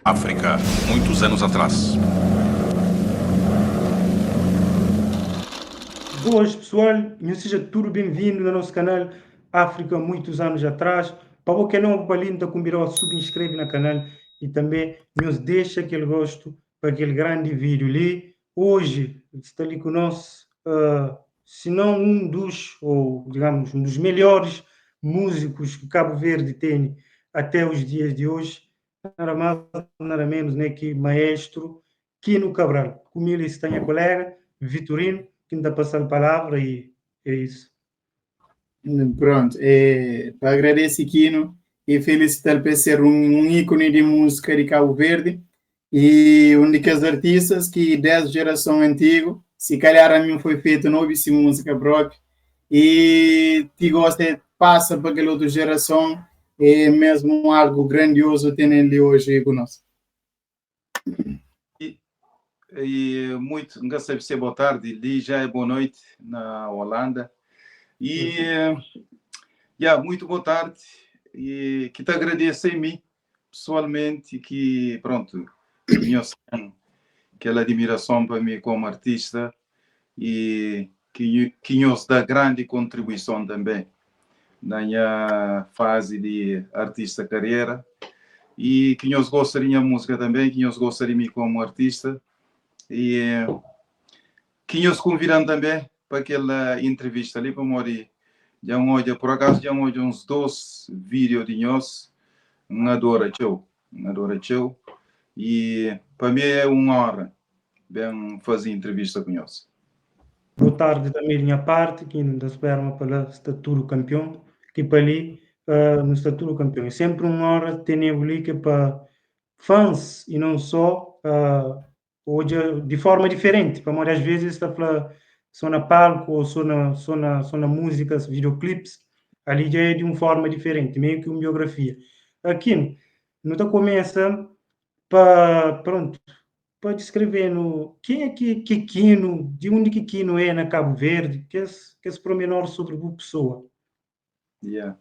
África, muitos anos atrás. Boas, pessoal, e seja tudo bem-vindo no nosso canal África, muitos anos atrás. Para o que não, para ali, combinar, subscreve no canal e também nos deixa aquele gosto para aquele grande vídeo ali. Hoje está ali conosco, se não um dos, ou digamos, um dos melhores músicos que Cabo Verde tem até os dias de hoje, nada mais, nada menos, né, que maestro Quino Cabral. Comigo está minha colega Vitorino, que me dá passando a palavra e é isso. Pronto, para agradecer Kino e felicitar por ser um ícone de música de Cabo Verde e um daqueles artistas que desde geração antiga, se calhar a mim foi feito novíssima música própria e te gosta, passa para aquela outra geração, é mesmo algo grandioso ter ele hoje conosco. E muito, não sei se é boa tarde, ali já é boa noite na Holanda. E muito boa tarde. E que te agradeço em mim, pessoalmente, que, pronto, conheço aquela admiração para mim como artista e que nos dá grande contribuição também na minha fase de artista carreira e que nos gostaria de música também, que nos gostaria de mim como artista e que nos convidam também para aquela entrevista ali para morrer. Já hoje, por acaso, já hoje uns 2 vídeos de nós, adora teu, e para mim é uma honra bem fazer entrevista com nós. Boa tarde também da minha parte, que ainda esperamos pela estatura campeão, que para ali, no estatura campeão. É sempre uma hora ter ali que para fãs e não só, hoje de forma diferente, para muitas vezes está falando só na palco ou só na música, videoclipes, ali já é de uma forma diferente, meio que uma biografia. Aqui, não está começa para, pronto, para descrever no, quem é que Quino, de onde que Quino é na Cabo Verde, que esse pormenor sobre a pessoa. Yeah.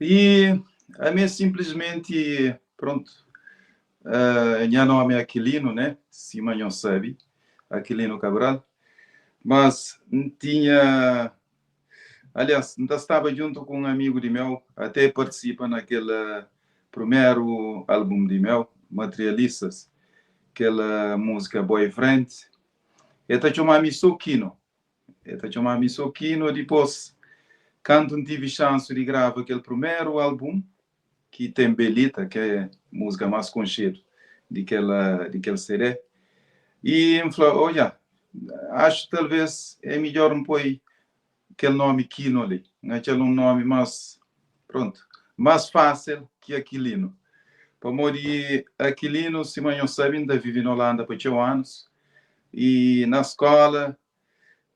E a mim simplesmente, pronto, meu nome é Aquilino, né? Se não sabe, Aquilino Cabral, mas tinha, aliás, estava junto com um amigo de meu, até participa naquele primeiro álbum de meu, Materialistas, aquela música Boyfriend. Eta chamava-me Soquino. Depois, quando não tive chance de gravar aquele primeiro álbum, que tem Belita, que é a música mais conhecida daquele CD, e me falou, olha, acho que talvez é melhor um pôr aquele nome Quino ali, aquele nome mais, pronto, mais fácil que Aquilino. Para morrer Aquilino, se não sabe, ainda vive na Holanda por 8 anos, e na escola,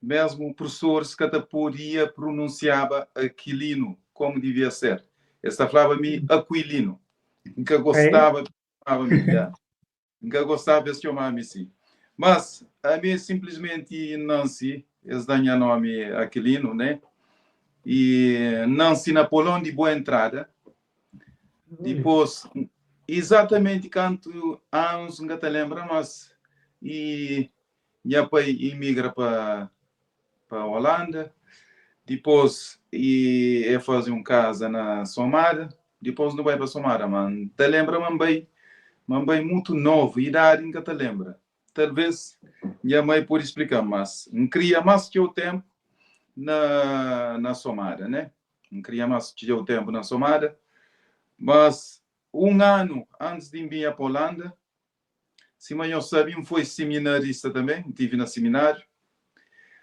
mesmo o professor se podia pronunciava Aquilino, como devia ser. Esta falava-me Aquilino. Nunca gostava, nunca gostava de chamar-me assim. Mas a mim simplesmente Nancy, esse da minha nome Aquilino, né? E Nancy Napoleão de boa entrada. Depois, exatamente quanto anos, nunca te lembra, mas e minha pai imigra para a Holanda. Depois e fazer um casa na Somara. Depois não vai para Somara, mas te lembra, mamãe muito novo, idade nunca te lembra. Talvez minha mãe pode explicar, mas não queria mais que o tempo na Somara, né? Não queria mais que o tempo na Somara, mas um ano antes de vir para a Holanda, se eu sabia, foi seminarista também, estive no seminário,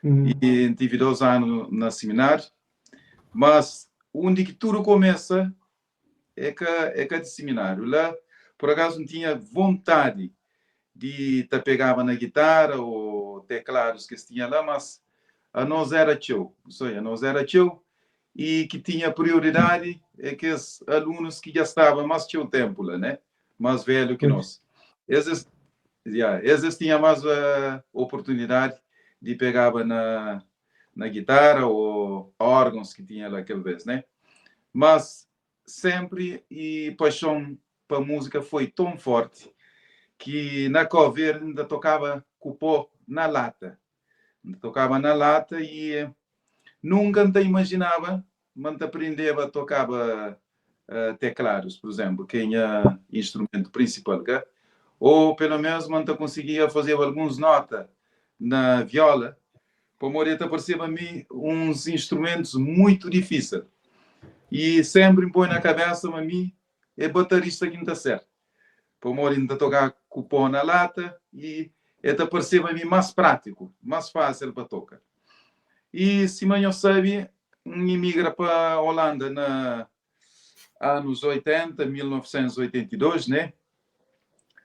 e tive 2 anos no seminário, mas onde que tudo começa é que de seminário. Lá, por acaso, não tinha vontade de te pegava na guitarra ou teclados que tinha lá, mas a nós era teu, a nós era teu e que tinha prioridade é que os alunos que já estavam mais teu tempo lá, né? Mais velho que nós. Esses tinham mais oportunidade de pegava na guitarra ou órgãos que tinha lá aquela vez, né? Mas sempre e paixão para a música foi tão forte que na Cabo Verde ainda tocava cupó na lata. Tocava na lata e nunca te imaginava, mas te aprendeva a tocava teclados, por exemplo, quem é instrumento principal, okay? Ou pelo menos man te conseguia fazer algumas notas na viola, para morrer perceba a mim uns instrumentos muito difíceis. E sempre me põe na cabeça a mim é baterista que não está certo. Para morrer a tocar cupom na lata e é te perceba a mim mais prático, mais fácil para tocar. E se eu sabe, imigra para a Holanda na anos 80, 1982, né?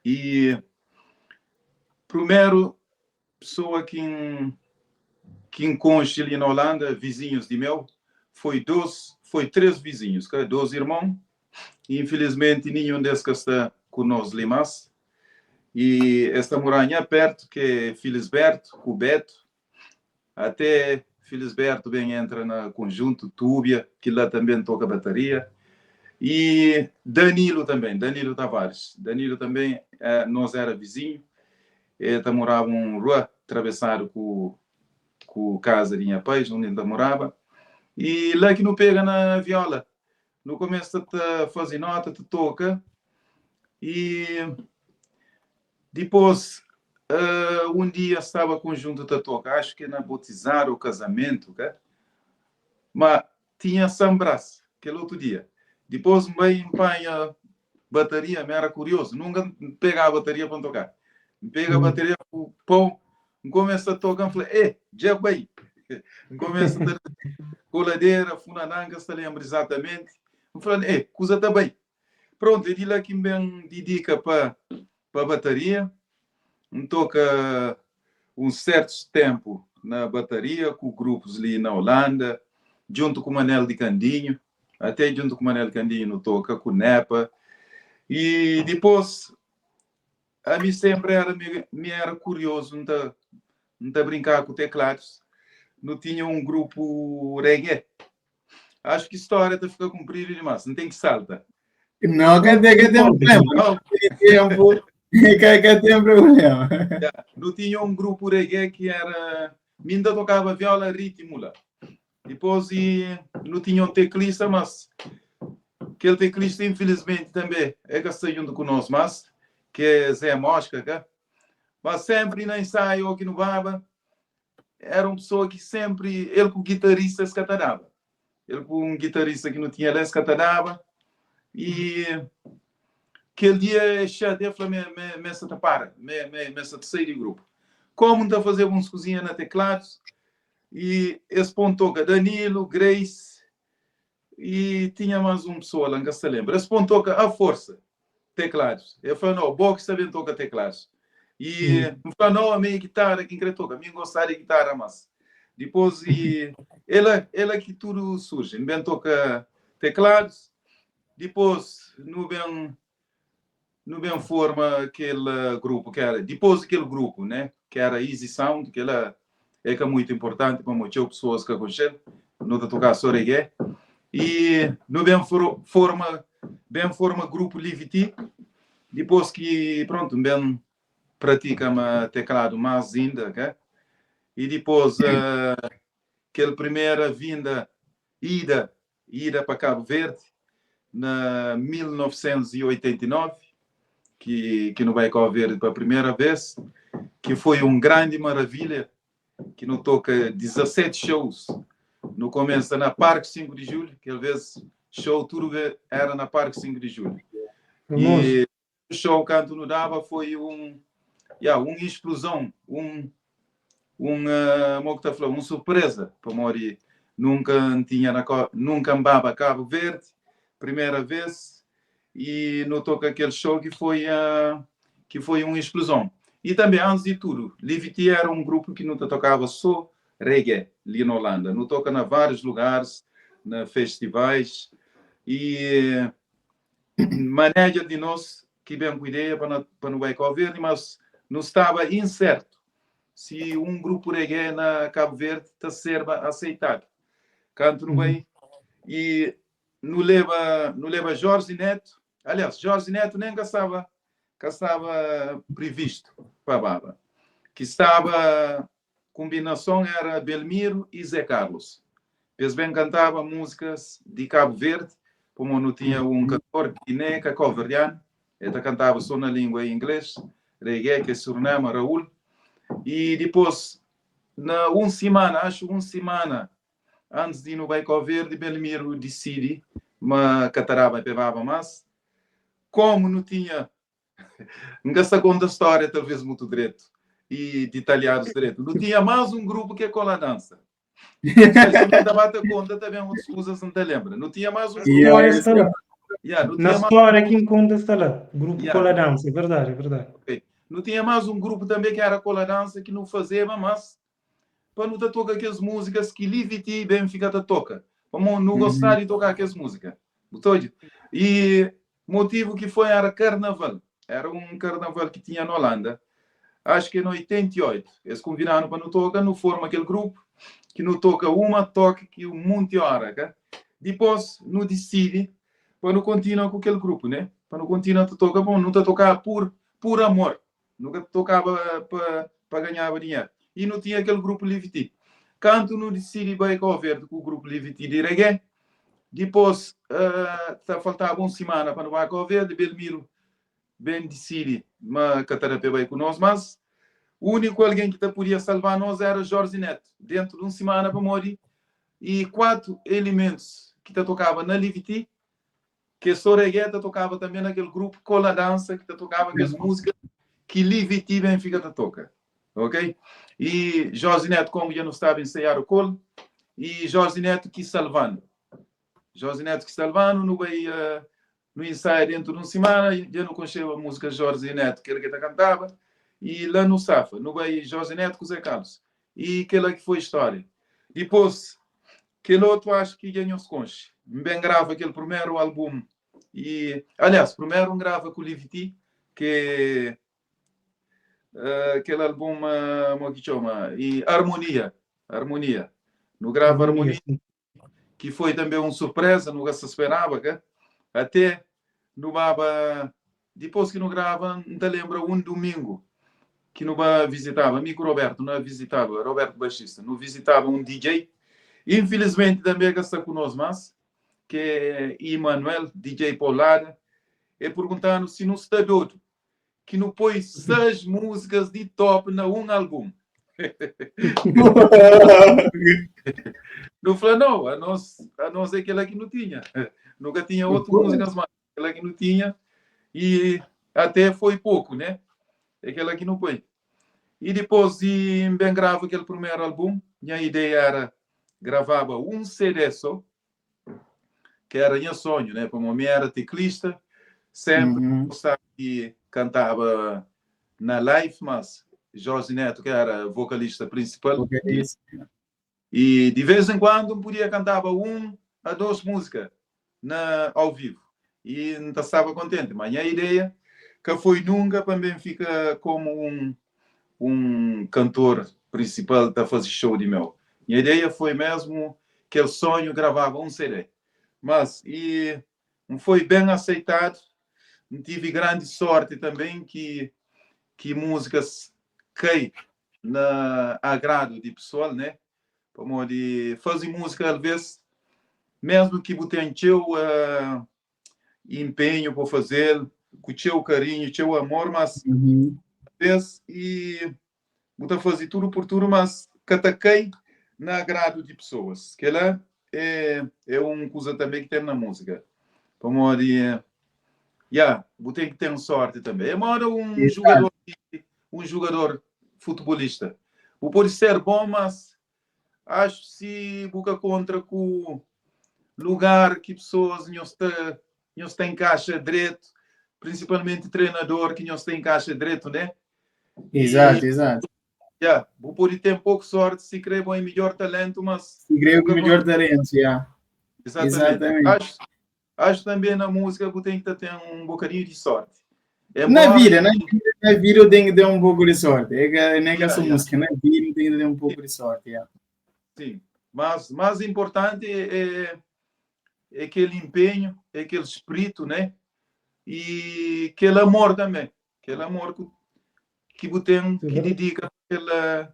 E primeiro pessoa que encontrei ali na Holanda, vizinhos de meu, foi 3 vizinhos, 2 irmãos. E, infelizmente, nenhum deles está conosco ali mais. E esta moranha perto, que é Felisberto, com o Beto, até Felisberto bem entra no conjunto Túbia, que lá também toca bateria. E Danilo também, Danilo Tavares. Danilo também, nós era vizinho. Ele morava em rua, atravessado com casa de minha pai, onde ele morava. E lá que não pega na viola. No começo te fazer nota, te toca. E depois, um dia estava conjunto de tocar, acho que na batizar ou casamento, okay? Mas tinha sambras, aquele outro dia. Depois me empanha bateria, me era curioso, nunca pegava a bateria para tocar. Pega a bateria, pão, começa a tocar, falei, já vai. Começa a coladeira, funananga, se lembra exatamente. Eu falei, coisa está bem. Pronto, ele lá que me dedica para a bateria, me toca um certo tempo na bateria, com grupos ali na Holanda, junto com o Manel de Candinho, até junto com o Manel de Candinho no toca, com o Nepa. E depois, a mim sempre era curioso, não brincar com teclados. Não tinha um grupo reggae. Acho que a história está ficando comprida demais, não tem que saltar. Não, que tem problema. Que tem problema. Não tinha um grupo reggae que era... Ainda tocava viola ritmo lá. Depois não tinha um teclista, mas aquele teclista, infelizmente, também é que está junto conosco, mas que é Zé Mosca, cá. Mas sempre no ensaio aqui no Baba, era uma pessoa que sempre, ele com o guitarrista se catadava. Ele com um guitarrista que não tinha ele se catadava. E aquele dia, eu falei, me para, me sair do grupo. Como está a fazer uns cozinhas na teclados? E esse ponto toca Danilo, Grace, e tinha mais uma pessoa lá, não se lembra. Esse ponto toca a força, teclados. Eu falei, não, o Box também toca teclados. E eu falei, não, a minha guitarra, quem quer tocar? A minha gostar de guitarra, mas... Depois, ela que tudo surge. Bem toca teclados. Depois, no bem forma aquele grupo que era... Depois aquele grupo, né? Que era Easy Sound, que ela é muito importante para muitas pessoas que conhecem. Não está tocar só reggae. E no bem forma grupo Livity. Depois que, pronto, bem pratica teclado mais ainda, okay? E depois aquela primeira ida para Cabo Verde na 1989, que não vai Cabo Verde pela primeira vez, que foi uma grande maravilha, que não toca 17 shows. No começo na Parque 5 de Julho, que às vezes show tudo era na Parque 5 de Julho. E o show que não dava foi uma explosão, uma surpresa para Mori. Nunca andava Cabo Verde, primeira vez, e notou que aquele show que foi uma explosão. E também, antes de tudo, Livity era um grupo que não tocava só reggae ali na Holanda, não toca em vários lugares, na festivais, e maneira de nós que bem com ideia para não vai Cabo Verde, mas não estava incerto se um grupo reggae na Cabo Verde está sendo aceitado. Canto no bem e não leva Jorge Neto, aliás, Jorge Neto nem estava previsto para a Baba. Que estava, combinação era Belmiro e Zé Carlos. Eles bem cantavam músicas de Cabo Verde, como não tinha um cantor guiné, cabo-verdiano, ele cantava só na língua em inglês, reggae, que é Suriname, Raul. E depois, uma semana antes de ir no Cabo Verde, Belmiro decide, mas cataraba e pegava mais. Como não tinha, não se conta a história, talvez muito direito, e detalhados direito, não tinha mais um grupo que é Cola Dança. Se não bate conta, também outras coisas não te lembra. Não tinha mais um grupo. Na história que conta está lá, grupo Cola Dança, é verdade. Okay. Não tinha mais um grupo também que era Cola Dança que não fazia, mas para não tocar aquelas músicas que Liviti bem fica a toca. Como não gostar de tocar aquelas músicas. E motivo que foi era carnaval. Era um carnaval que tinha na Holanda. Acho que em 88. Eles combinaram para não tocar, não formam aquele grupo que não toca toca que um monte de hora. Okay? Depois, não decide para não continuar com aquele grupo, né? Para não continuar a tocar, bom, não tocar por amor. Nunca tocava para ganhar dinheiro. E não tinha aquele grupo Liviti. Quando não decide bem com o grupo Liviti de reggae, depois faltava uma semana para não vai com o verde, Belmiro bem decide, mas que terapia vai com nós, mas o único alguém que podia salvar nós era Jorge Neto. Dentro de uma semana para morrer. E 4 elementos que tocava na Liviti, que só reggae tocava também naquele grupo Cola Dança, que tocava aquelas músicas que Liviti bem fica a tocar. Ok? E Jorge Neto, como já não estava a ensaiar o colo, e Jorge Neto que salvando. No vai no ensaio dentro de uma semana, já não conheceu a música Jorge Neto, que ele que cantava, e lá no Safa, no vai Jorge Neto com Zé Carlos. E aquela que foi a história. Depois, aquele outro acho que ganhou-se conche. Bem grava aquele primeiro álbum. E, aliás, primeiro grava com o Liviti, que aquele álbum, como que chama? E Harmonia. No grava Harmonia, que foi também uma surpresa, nunca se esperava, que? Até no Baba, depois que não grava, não te lembra um domingo que não visitava, amigo Roberto, não visitava, Roberto Baixista, não visitava um DJ, infelizmente também que está conosco, mas que é Emanuel, DJ Polar, e perguntando se não está doido, que não pôs 6 músicas de top na um álbum. Não falou, não, a nós é aquela que não tinha. Nunca tinha outras músicas mais. Aquela que não tinha. E até foi pouco, né? Aquela que não foi. E depois de bem gravo aquele primeiro álbum, minha ideia era gravar um CD só, que era meu sonho, né? Como eu era teclista, sempre gostava de cantava na live, mas Jorge Neto, que era vocalista principal. E de vez em quando podia cantar 1 a 2 músicas ao vivo. E não estava contente. Mas a ideia que foi nunca também fica como um cantor principal da fazer show de meu. A ideia foi mesmo que o sonho gravava um CD. Mas não foi bem aceitado. Tive grande sorte também que músicas caem na agrado de pessoal, né? Como de fazer música, às vezes, mesmo que você tenha empenho para fazer, com o seu carinho, o seu amor, mas às vezes, e você fazer tudo por tudo, mas cataquei na agrado de pessoas. Que ela é uma coisa também que tem na música. Como de você tem que ter sorte também. É um jogador futebolista. Você pode ser bom, mas acho que se busca contra com lugar que pessoas não têm caixa direito, principalmente treinador que não tem caixa direito, né? Exato. Você pode ter pouco sorte se crê em melhor talento, mas se crê com melhor talento, Exatamente. Acho também na música você tem que ter um bocadinho de sorte. Na vida tem que ter um pouco de sorte. Não é que essa música, na vida tem que ter um pouco de sorte. Sim, mas mais importante é aquele empenho, é aquele espírito, né? e aquele amor também, aquele amor que você tem, que Uhum. dedica para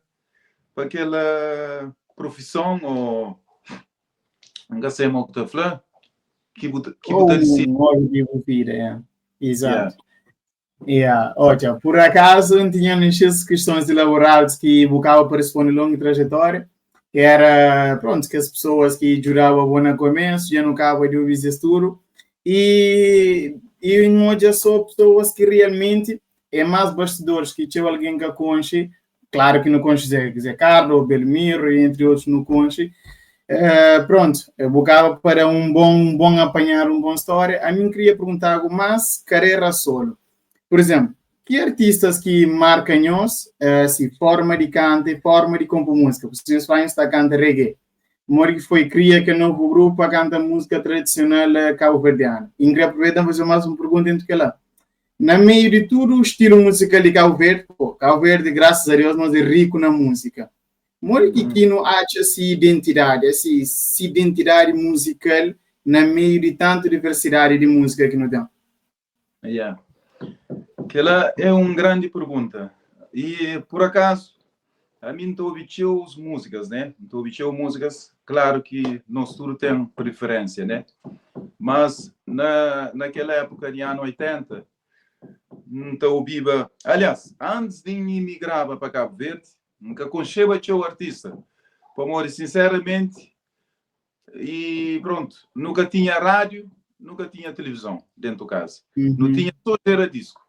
aquela profissão, ou não sei o que você fala, que você decide. Um objetivo de vida, é. Yeah. Exato. Yeah. Olha, por acaso, não tinha essas questões elaboradas que buscava para responder longa trajetória, que era, pronto, que as pessoas que juravam bom no começo, já não acaba de ouvir isso tudo, e não é só pessoas que realmente é mais bastidores, que tinha alguém que conhece, claro que não conhece Zé Carlos, Belmiro, e entre outros não conhece. Pronto, eu buscava para um bom apanhar, uma boa história. A mim queria perguntar algo mais, carreira solo. Por exemplo, que artistas que marcam os, se forma de canto e forma de compor música? Vocês fazem esta canta reggae. Mori que foi cria que novo grupo a canta música tradicional cabo-verdiana. E queria aproveitar fazer mais uma pergunta entre que lá. Na meio de tudo o estilo musical de Cabo Verde, Cabo Verde, graças a Deus, mas é rico na música. Mori que não acha essa identidade musical na meio de tanta diversidade de música que não tem? Yeah. Aquela é uma grande pergunta. E, por acaso, a mim estou ouvindo as músicas, né? Estou ouvindo músicas, claro que nós tudo tem preferência, né? Mas, naquela época de ano 80, não estou ouvindo... Aliás, antes de emigrar para Cabo Verde, nunca conheci o artista. Para morrer, sinceramente, e pronto, nunca tinha rádio, nunca tinha televisão dentro do casa. Não tinha só geradisco.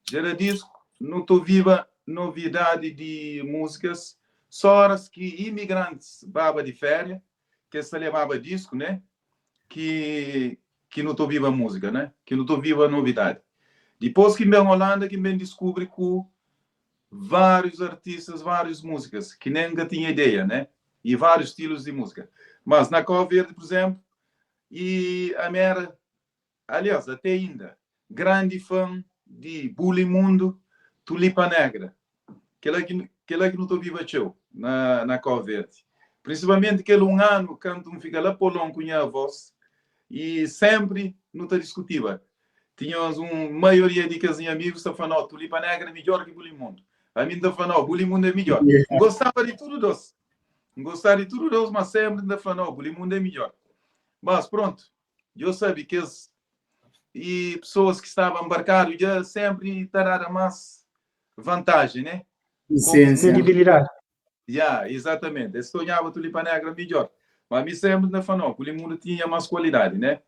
Geradisco, não estou viva novidade de músicas, só horas que imigrantes baba de férias, que se levava disco, né? Que não estou viva música, né? Que não estou viva novidade. Depois que vem Holanda, que vem descobre com vários artistas, várias músicas, que nem nunca tinha ideia, né? E vários estilos de música. Mas na Cabo Verde, por exemplo, e a minha, aliás, até ainda, grande fã de Bulimundo, Tulipa Negra, aquela que não estou viva na Cabo Verde. Principalmente aquele um ano, quando fica lá por longe com a voz, e sempre não está discutível. Tínhamos uma maioria de amigos que falavam, Tulipa Negra é melhor que Bulimundo. A mim está falando, Bulimundo é melhor. Gostava de tudo doce. Gostava de tudo doce, mas sempre ainda falando, Bulimundo é melhor. Mas pronto, eu sabia que e pessoas que estavam embarcadas já sempre terão mais vantagem, né? Credibilidade. Exatamente. Eu sonhava Tulipa Negra melhor. Mas a mim sempre ainda falou, Bulimundo tinha mais qualidade, né?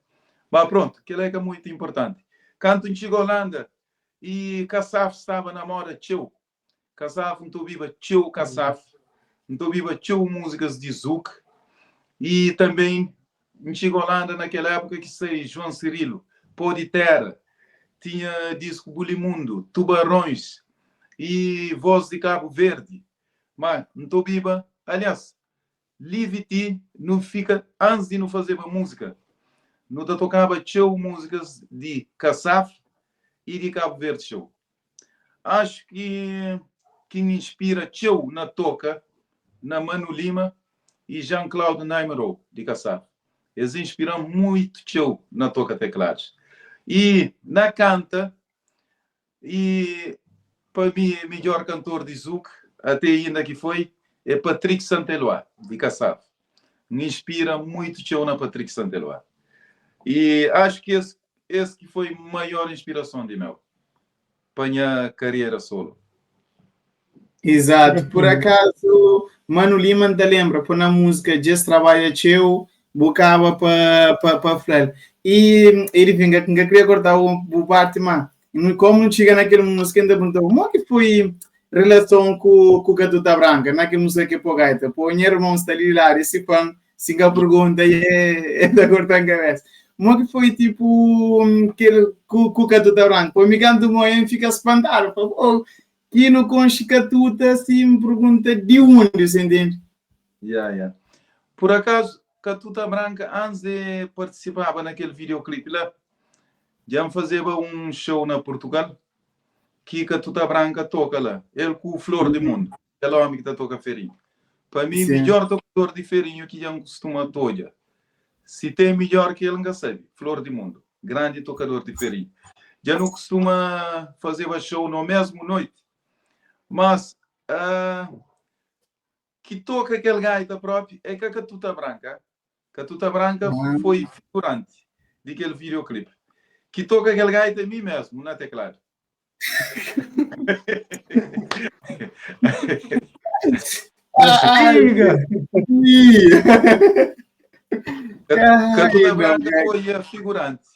Mas pronto, aquilo é muito importante. Quando eu cheguei à Holanda e Kassaf estava na moda, Kassaf, não estou viva, Kassaf. Não estou viva, músicas de Zouk. E também, em cheguei à Holanda naquela época que sei, João Cirilo, Pó de Terra, tinha disco Bulimundo, Tubarões e Voz de Cabo Verde. Mas não estou viva. Aliás, Liviti não fica, antes de não fazer uma música, não tocava músicas de Kassaf e de Cabo Verde show. Acho que me inspira na toca, na Manu Lima e Jean-Claude Naimero de Kassaf. Eles inspiram muito na toca teclados. E na canta, e para mim, o melhor cantor de Zouk, até ainda que foi, é Patrick Saint-Éloi, de Kassaf. Me inspira muito na Patrick Saint-Éloi. E acho que esse que foi a maior inspiração de meu para a minha carreira solo. Exato. Por acaso, Manu Lima te lembra, por na música Just Trabalha Teu, bocava para falar. E ele vinha, que queria cortar o parte, mas como não chega naquela música, ainda perguntou, como que foi relação com o Catuta Branca, naquela música que é por gaita? Por minha irmã está ali lá, esse fã, se a pergunta é da cortar a cabeça. Como que foi, tipo, com o Catuta Branca? Por me canto muito, fica espantado. Oh, que no conche Catuta, assim, me pergunta de onde, você entende? Por acaso, Catuta Branca, antes de participar naquele videoclipe lá, já fazia um show na Portugal, que Catuta Branca toca lá. Ele com o Flor do Mundo, aquele homem que toca ferinho. Para mim, melhor tocador de ferinho que já costuma tocar. Se tem melhor que ele, não sabe. Flor do Mundo, grande tocador de ferinho. já não costuma fazer o show na mesma noite. Mas que toca aquele gaita próprio é que a Catuta Branca. Catuta Branca foi figurante daquele videoclipe. Que toca aquele gaita a mim mesmo, não é teclado. Catuta Branca foi a figurante.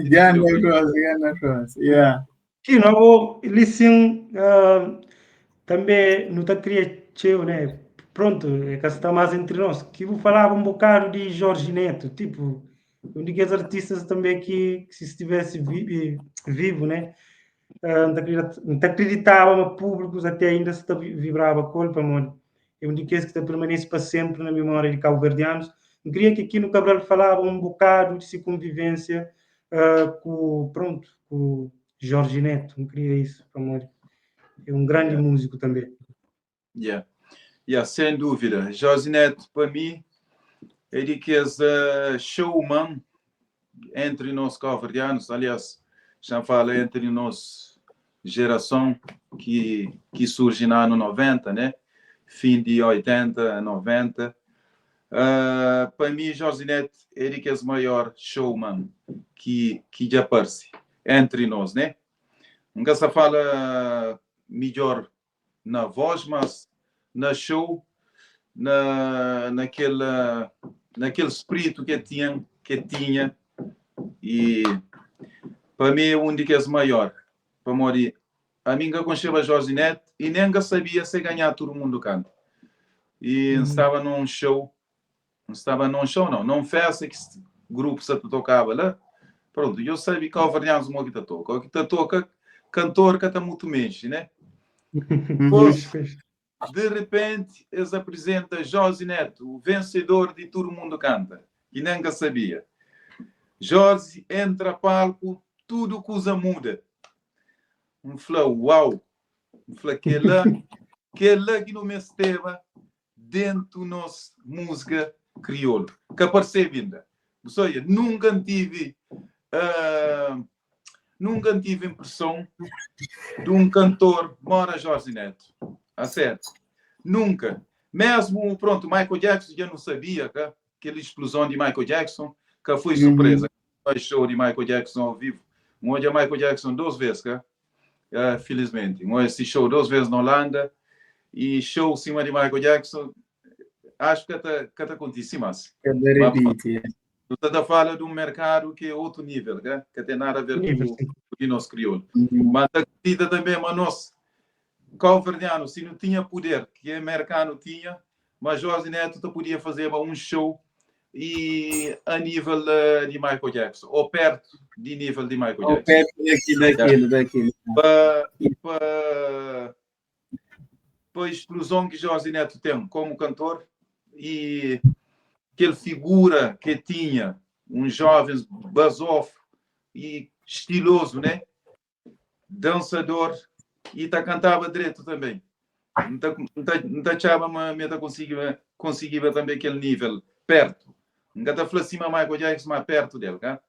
Gana Cross, yeah. Que não vou licen também não está criativo, né? Pronto, é que está mais entre nós. Que vou falar um bocado de Jorge Neto, tipo, um daqueles artistas também que se estivesse vivo, né? Não acreditava no público, até ainda se vibrava com ele, mano. É um daqueles que permanece para sempre na memória de cabo-verdianos. Eu queria que aqui no Cabral falava um bocado de convivência com o Jorge Neto. Não queria isso, amor. É um grande músico também. Sem dúvida. Jorge Neto, para mim, é de que é showman entre nós cabo-verdianos. Aliás, já falo entre nós geração que surge no ano 90, né? Fim de 80, 90. Para mim, Jorge Neto é de que é o maior showman que já aparece entre nós, né? Nunca se fala melhor na voz, mas na show, naquele espírito que tinha, e para mim é um dos maiores. Para morrer, a mim que conheceva Jorge Neto e nem sabia se ganhar todo mundo canta. E estava num show, não festa que grupo se tocava lá. Pronto, eu sabia que o Vernianos o que toca. O que toca, cantor que está muito mexe, né? Pois, de repente, eles apresentam Jorge Neto, o vencedor de Todo Mundo Canta, e nem sabia. Jorge entra a palco, tudo coisa muda. Falou, uau! Falou, que lá que não me estava dentro da nossa música crioula. Que apareceu ainda. Seja, nunca tive impressão de um cantor mora Jorge Neto. A sério. Nunca. Mesmo, pronto, Michael Jackson já não sabia, que aquela explosão de Michael Jackson, que foi surpresa. Foi show de Michael Jackson ao vivo. Hoje é Michael Jackson 2 vezes, felizmente. Hoje esse show 2 vezes na Holanda e show cima de Michael Jackson. Acho que está acontecendo mais. Tu está falando de um mercado que é outro nível, que tem nada a ver com o nosso crioulo. Mas acredita também, mas nós, cabo-verdiano, se não tinha poder que o americano tinha, mas Jorge Neto podia fazer um show e a nível de Michael Jackson, ou perto de nível de Michael Jackson. Ou perto daquilo. Para a explosão que Jorge Neto tem como cantor e aquele figura que tinha, um jovem basófilo e estiloso, né? Dançador, e cantava direito também. Não achava, mas conseguia também aquele nível perto. Nunca está falando assim, Michael Jackson mais perto dele, tá?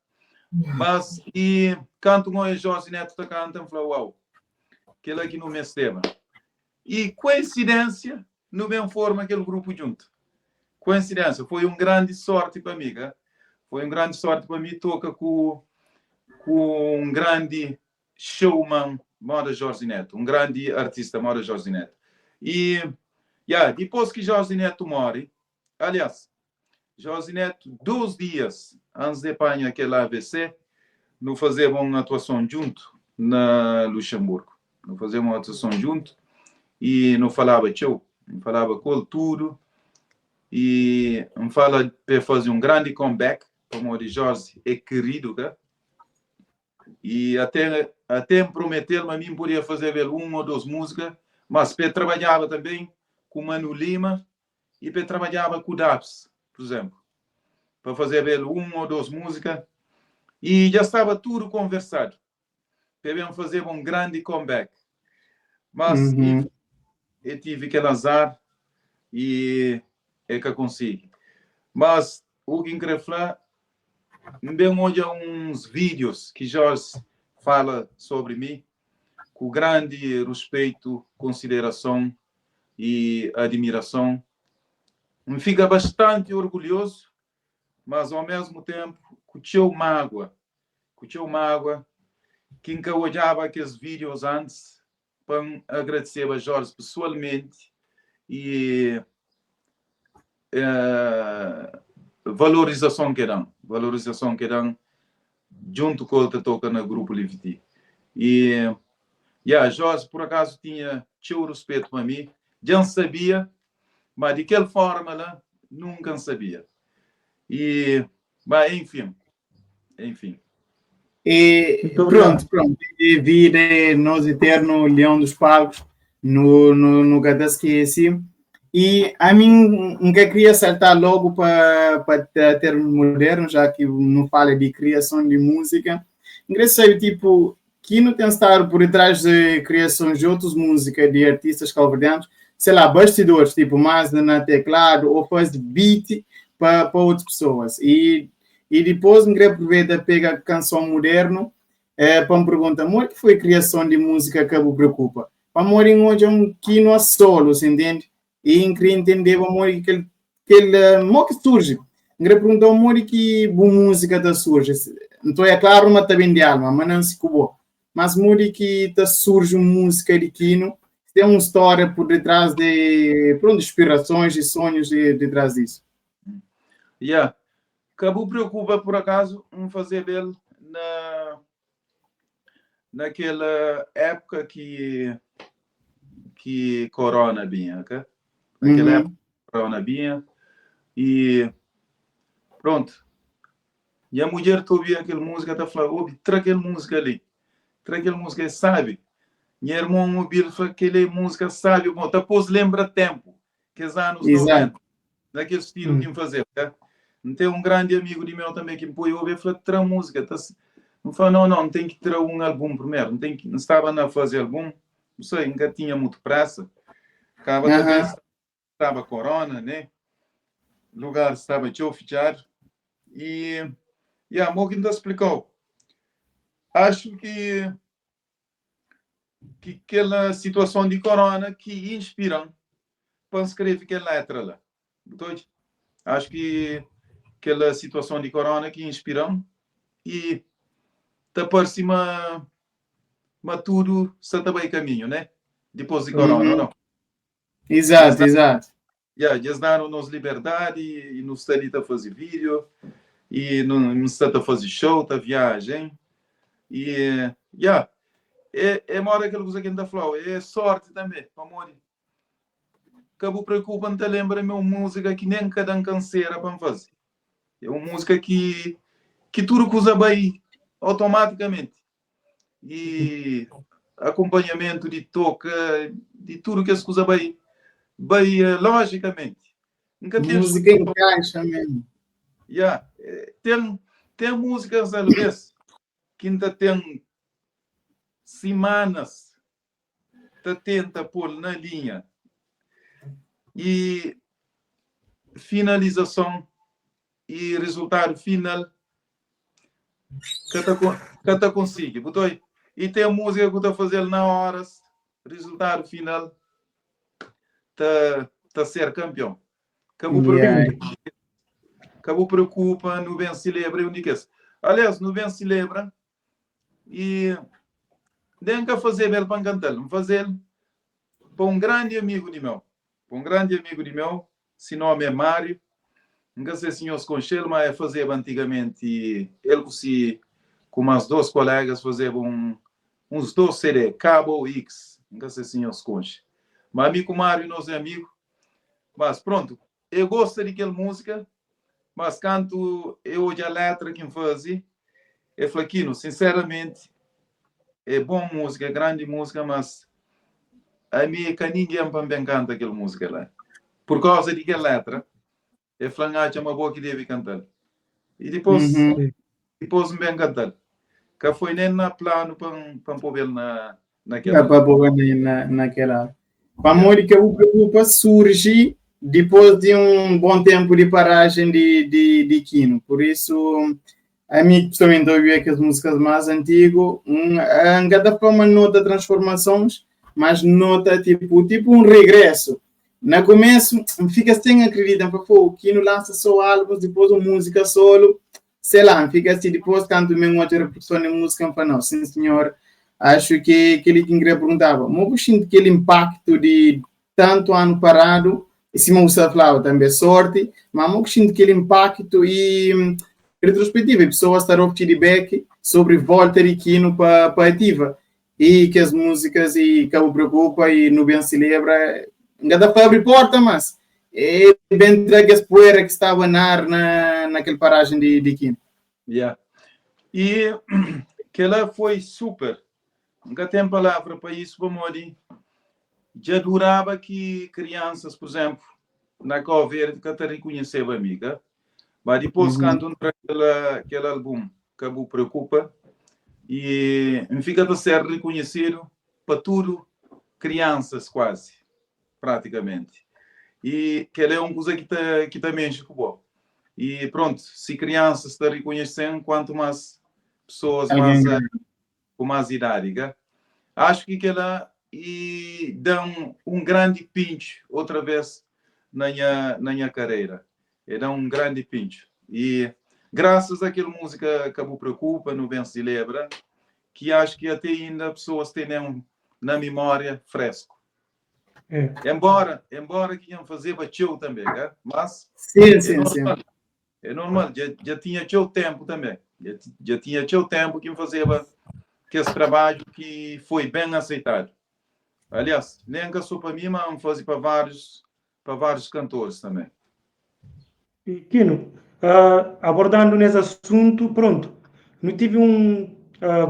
Mas, e canto com Jorge Neto cantando, falou, uau, aquele aqui no meu sistema. E coincidência, no mesmo forma aquele grupo junto. Coincidência, foi uma grande sorte para mim, tá? Foi uma grande sorte para mim, toca com um grande showman, moda Jorge Neto, um grande artista, moda Jorge Neto. E, depois que Jorge Neto morre, aliás, Jorge Neto, 2 dias antes de apanhar aquele AVC, nós fazemos uma atuação junto na Luxemburgo. Nós fazemos uma atuação junto e não falava tchau, não falava cultura e não fala para fazer um grande comeback, como o de Jorge é querido, tá? E até prometeu a mim podia fazer 1 ou 2 músicas, mas Pedro trabalhava também com Manu Lima e Pedro trabalhava com o Dabs, por exemplo, para fazer 1 ou 2 músicas e já estava tudo conversado. Devemos fazer um grande comeback, mas eu tive que lançar e é que eu consigo. Mas o que eu queria falar, bem olha uns vídeos que Jorge fala sobre mim com grande respeito, consideração e admiração. Me fica bastante orgulhoso, mas ao mesmo tempo com mágoa, que nunca olhava aqueles vídeos antes para agradecer a Jorge pessoalmente e valorização que dão junto com o que toca no grupo Liviti. E Jorge, por acaso, tinha teu respeito para mim, já não sabia, mas de que forma lá, nunca sabia. Mas enfim. E pronto. E vira nós eterno leão dos palcos no Gadaski assim. E a mim nunca queria saltar logo para termos modernos, já que não fala de criação de música. Queria saber, tipo, que não tem estar por detrás de criações de outras músicas de artistas calverdianos, sei lá, bastidores, tipo, mais na teclado ou faz beat para outras pessoas. E depois me queria aproveitar pegar canção moderno para me perguntar, amor, que foi a criação de música que me preocupa? Para amor, hoje é um quino a solo, você entende? E queria entender, amor, que surge. Queria perguntar, amor, que boa música da surge. Então, é claro, uma também de alma, mas não se cubou. Mas, amor, que surge uma música de quino, tem uma história por detrás de inspirações e sonhos de trás disso. Cabo preocupa, por acaso, fazer dele naquela época que Corona vinha, ok? Naquela época Corona vinha e pronto. E a mulher ouvia aquela música, está falando, traga aquela música ali. Traga aquela música, sabe? Minha irmã mobile falou aquela música, sabe? Bom, depois lembra tempo, que os anos 90, daquele estilo que me fazia, ok? Tem um grande amigo de meu também que me põe a ouvir e falou, traga música. Não falou, não, tem que trazer um álbum primeiro. Não estava a fazer álbum. Não sei, nunca tinha muito pressa. Estava Corona, né? O lugar estava fechado. E a Morgan ainda explicou. Acho que aquela situação de Corona que inspira para escrever aquela letra lá. Acho que aquela situação de Corona que inspiram e está por cima mas tudo está bem caminho, né? Depois de Corona, não? Exato. Eles deram-nos liberdade e nos está a fazer vídeo e nos está a fazer show, a viagem e é mora aquela coisa que ainda falou, é sorte também, amor. Acabou preocupando, te lembra-me uma música que nem cada canseira para fazer. É uma música que tudo usa bem automaticamente. E acompanhamento de toque, de tudo que se usa bem logicamente. Nunca música encaixa mesmo. Tem músicas, às vezes, que ainda tem semanas que tenta pôr na linha e finalização e resultado final que tu consegue. E tem música que tu está fazendo na horas, resultado final tá ser campeão. Acabou preocupa, não bem celebra e únicas. Aliás, não bem celebra e nem que fazer bem para cantar, fazer para um grande amigo de meu. Se nome é Mário. Não sei se os conselhos, mas é fazer antigamente ele com umas duas colegas fazer uns 2 CD, Cabo X. Não sei se os conselhos. Mas amigo Mário, nós é amigo. Mas pronto, eu gosto daquela música, mas quando eu ouço a letra que fazia, é flaquino, sinceramente, é boa música, é grande música, mas a mim que ninguém também canta aquela música lá. Por causa daquela letra, é flangacha uma boa que deve cantar. E depois me bem cantar. Que foi nem na plano para pôr naquela. Para pôr naquela. Para amor que o preocupa surge depois de um bom tempo de paragem de Quino. Por isso, a mim principalmente ouvi aquelas músicas mais antigas, cada forma nota transformações, mas nota tipo um regresso. No começo, fica sem acreditar, o Kino lança só álbuns, depois uma música solo, sei lá, fica assim, depois canto mesmo outra reprodução de música, não, sim senhor, acho que ele que perguntava, mas eu sinto aquele impacto de tanto ano parado, e se não falava também sorte, mas eu sinto aquele impacto e retrospectiva, pessoas estarão a feedback sobre volta de Kino para ativa, e que as músicas e que eu preocupa e não bem se lembra, ainda para abrir porta, mas é bem que as poeiras que estava naquela paragem de Kino. Yeah. E que ela foi super. Nunca tem palavra para isso, para Modi. Já durava que crianças, por exemplo, na Coverde, que até reconheceu a amiga, mas depois cantam aquele álbum que me preocupa e fica a ser reconhecido para tudo, crianças quase, praticamente. E que ele é uma coisa que também chegou. E pronto, se crianças estão reconhecendo, quanto mais pessoas com mais idade, né? Acho que ela dá um grande pinch outra vez na minha carreira. Dá um grande pinch. E graças àquela música que me preocupa, no bem se lembra, que acho que até ainda pessoas têm na memória fresco. Embora que iam fazer bateu também, né? Mas sim. É normal, já tinha seu tempo também. Já tinha seu tempo que fazia que esse trabalho que foi bem aceitado. Aliás, nem que só para mim, mas fazia para vários cantores também. E, Kino, abordando nesse assunto, pronto, não tive um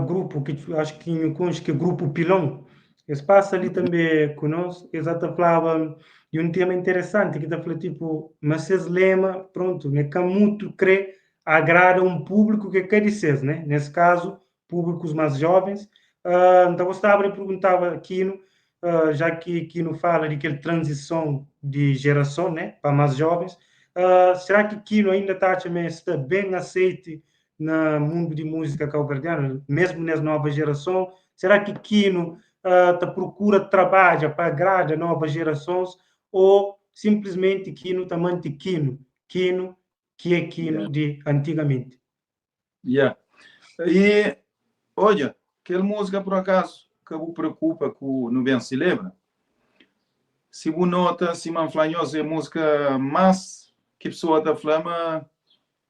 grupo que acho que é o Grupo Pilão. Eles passam ali também conosco, eles até falavam de um tema interessante, que está falando tipo, mas esse lema, pronto, né, que muito crê, agrada um público que quer dizer, né? Nesse caso, públicos mais jovens. Então, gostava de perguntar Kino, já que Kino fala de aquela transição de geração, né, para mais jovens, será que Kino ainda está bem aceito no mundo de música cabo-verdiana, mesmo nas novas gerações? Será que Kino procura trabalho para agradar as novas gerações ou simplesmente Kino está mantendo Kino que é Kino de antigamente? E, olha, aquela música, por acaso, que me preocupa, que não bem se lembra, se você nota, se manflanhosa é música mais que a pessoa da flama,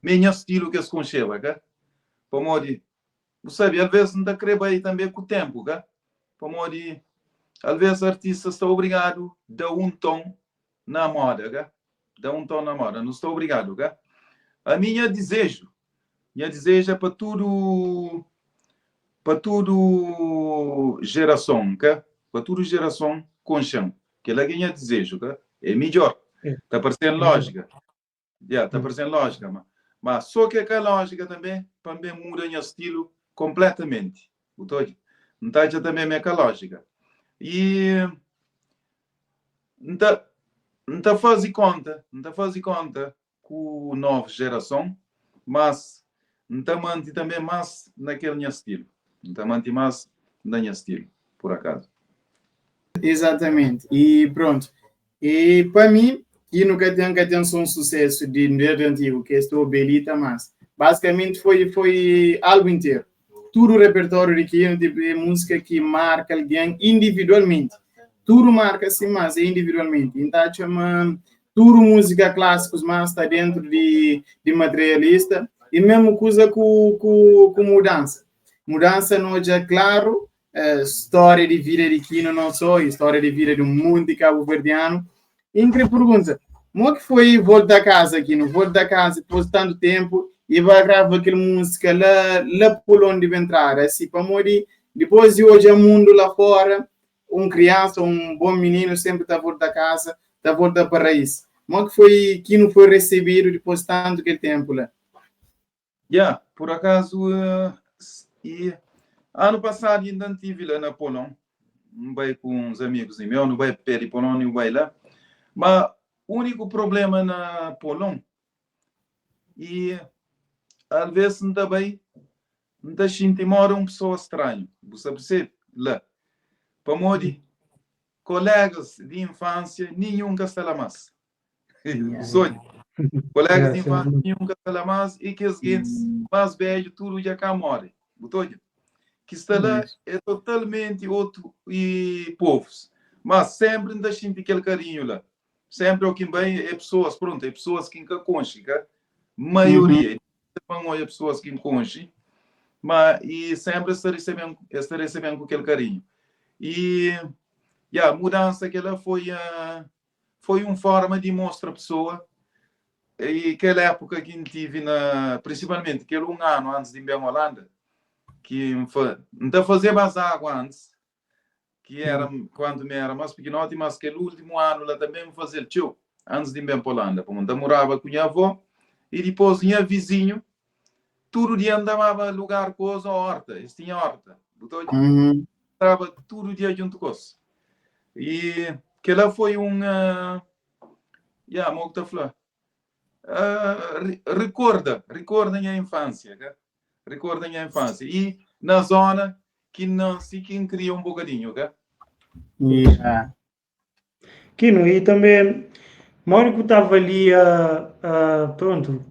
menos estilo que se concheva, tá? Para morrer. Você sabe, às vezes não dá creba aí também com o tempo, tá? Para morrer. Às vezes o artista está obrigado a dar um tom na moda, tá? Dá um tom na moda, não estou obrigado, tá? A minha desejo é para tudo geração, tá? Para tudo geração com chão. Que ela ganha desejo, tá? É melhor. Está parecendo lógica. Está parecendo lógica, mas só que a lógica também muda em estilo completamente. Não está também a lógica. E não está fazendo conta com a nova geração, mas não está mantendo também mais naquele estilo. Não está mantendo mais naquele estilo, por acaso. Exatamente. E pronto. E para mim, que nunca tem um sucesso de antigo, que estou belita, mas basicamente foi algo inteiro. Tudo o repertório de Kino, tipo de música que marca alguém individualmente. Tudo marca assim, mas individualmente. Então, chama tudo música clássicos, mas está dentro de materialista. E mesmo coisa com mudança. Mudança não é claro, história de vida de Kino não só, história de vida de um mundo de cabo-verdiano. Incrível pergunta. Como que foi voltar a casa aqui? No volta da casa, depois de tanto tempo, e vai gravar aquela música lá por onde vai entrar. Assim, para morrer, depois de hoje, o mundo lá fora, criança, um bom menino, sempre está volta a casa, está volta para a raiz. Como que não foi recebido depois de tanto que tempo lá? Por acaso, ano passado ainda estive lá na Polônia, não vai com uns amigos meus, não vai para Polônia, não vai lá. Mas o único problema na Polônia é às vezes também não sinto mora uma pessoa estranha. Você percebe? Lá. Para morrer, colegas de infância, nenhum castela mais. Sonho. Colegas de infância, nenhum castela mais e que os guintes mais velhos, tudo já cá morre. Que está lá é totalmente outro e povos. Mas sempre ainda sinto aquele carinho lá. Sempre o que vem é pessoas, pronto, é pessoas que nunca conhecem, maioria. Não é pessoas que me conhecem, mas e sempre está recebendo com aquele carinho. E a mudança que ela foi uma forma de mostrar a pessoa e aquela época que tive principalmente aquele ano antes de ir para Holanda, que não fazia mais água antes, que era quando me era mais pequenote, mas aquele último ano lá também me fazia tio antes de ir para Holanda, porque eu morava com minha avó e depois minha vizinho todo dia andava a lugar coisa horta, eles tinham horta, estava todo dia junto com eles. E que ela foi recorda minha infância, recorda minha infância e na zona que não se quem cria um bocadinho, Kino, e também Mónico estava ali pronto,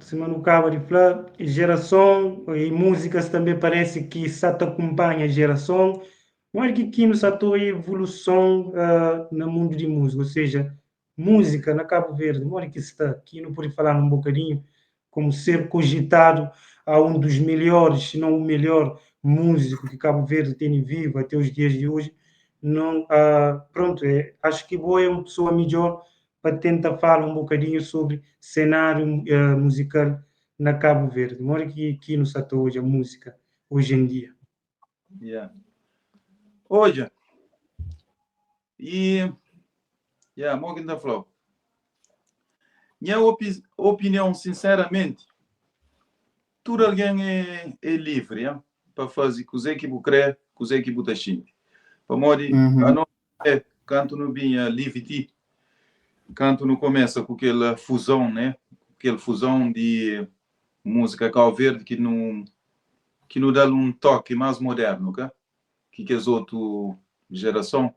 se manucava de falar, geração e músicas também parece que se acompanha a geração. Mónico que nos atua a evolução no mundo de música, ou seja, música na Cabo Verde. Mónico está aqui, não pode falar um bocadinho como ser cogitado a um dos melhores, se não o melhor músico que Cabo Verde tem vivo até os dias de hoje. Não, pronto, acho que Boa é uma pessoa melhor para tentar falar um bocadinho sobre cenário musical na Cabo Verde. Mora aqui no Sato hoje, a música, hoje em dia. Hoje, Morgan da Flow. Minha opinião, sinceramente, tudo alguém é livre para fazer coisa que você quer, coisa que você sente. Para morrer, a não é canto no bem livre, canto no começa com aquela fusão, né? Aquela fusão de música Cabo Verde que não dá um toque mais moderno, que as outras geração.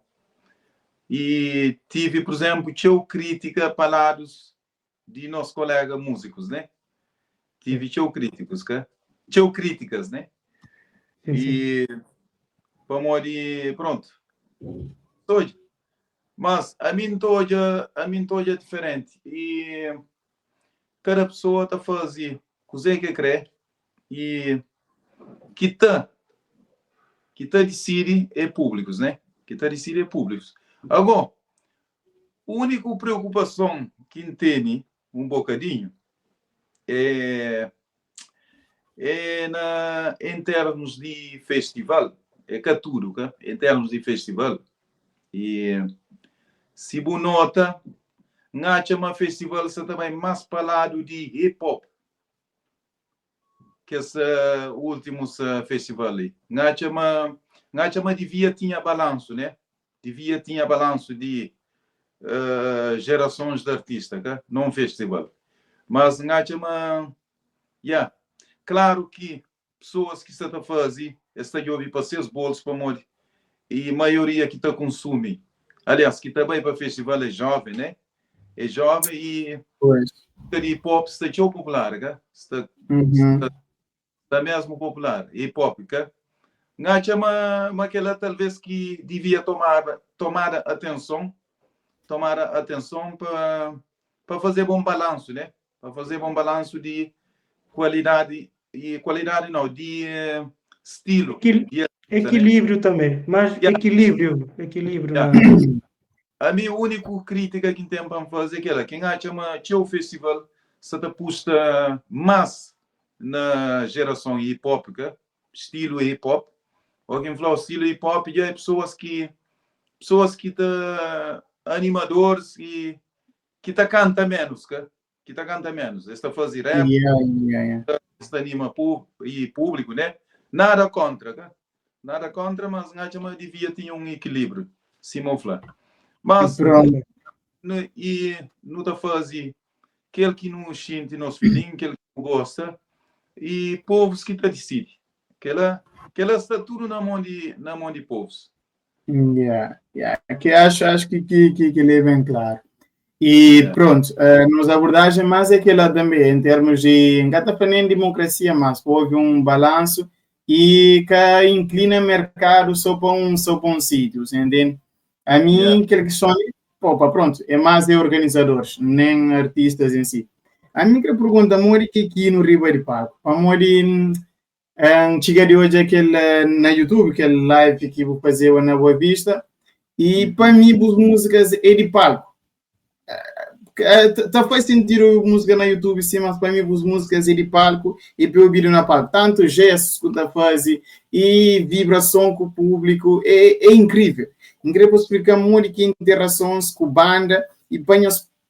E tive, por exemplo, crítica para lados de nossos colegas músicos, né? Tive críticas, né? E para morrer, pronto. Mas a mim toda é diferente e cada pessoa está fazendo coisa que quer e que tá decide é públicos, né? Que tá decide é públicos. Agora, a única preocupação que tem um bocadinho em termos de festival, tudo, em termos de festival. E se você nota, na festival você também mais falado de hip-hop que esse últimos festival aí. Na devia ter balanço, né? Devia ter balanço de gerações de artistas, não festival. Mas claro que pessoas que estão a fazer, estão a ouvir para seus bolsos para morrer. E a maioria que está consumir. Aliás, que também para festival é jovem, né? É jovem e hip-hop está tão popular, está mesmo popular, hip-hop, aquela talvez que devia tomar atenção para fazer bom balanço, né? Para fazer bom balanço de qualidade não, de estilo. Equilíbrio também, mas equilíbrio. A minha única crítica que tem para fazer é aquela, quem acha que o festival se aposta mais na geração hip-hop, estilo hip-hop, ou quem fala estilo hip-hop, já é pessoas que tá animadores e que tá canta menos, que tá canta menos, está fazer rap, está anima público, né? Nada contra, mas acho que devia ter um equilíbrio, simofla. Mas e não está fazer aquele que não sente nosso filhinho, aquele que não gosta, e povos que tá decidem. Aquela está tudo na mão de povos. Que acho que ele é bem claro. E pronto, nos abordagem mais aquela também, em termos de, não está falando em democracia, mas houve um balanço e que inclina o mercado só para um sítio, entende? A mim, aquela questão, pronto, é mais de organizadores, nem artistas em si. A mim que pergunta, amor, que aqui no Rio de Pago, amor, chega de hoje aquele na YouTube, aquele live que vou fazer na Boa Vista, e para mim, as músicas é de palco. Tá faz sentido música na YouTube, sim, mas para mim as músicas é de palco e para ouvir na palco. Tanto gestos que tá fazendo e vibração com o público é incrível. Incrível explicar muito que interações com a banda e para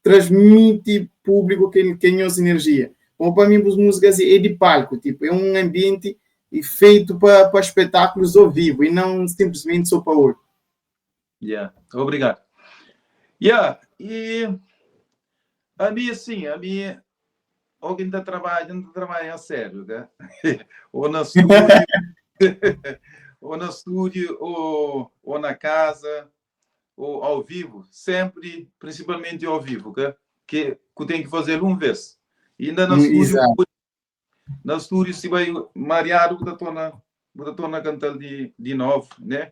transmite público que nossa energia. Bom, para mim as músicas é de palco, tipo, é um ambiente feito para espetáculos ao vivo e não simplesmente só para ouvir. Obrigado. E a mim, alguém está trabalhando a sério, né? ou no estúdio, ou na casa, ou ao vivo, sempre, principalmente ao vivo, que tem que fazer uma vez. E ainda no estúdio se vai mareado, que estou na cantar de novo, né?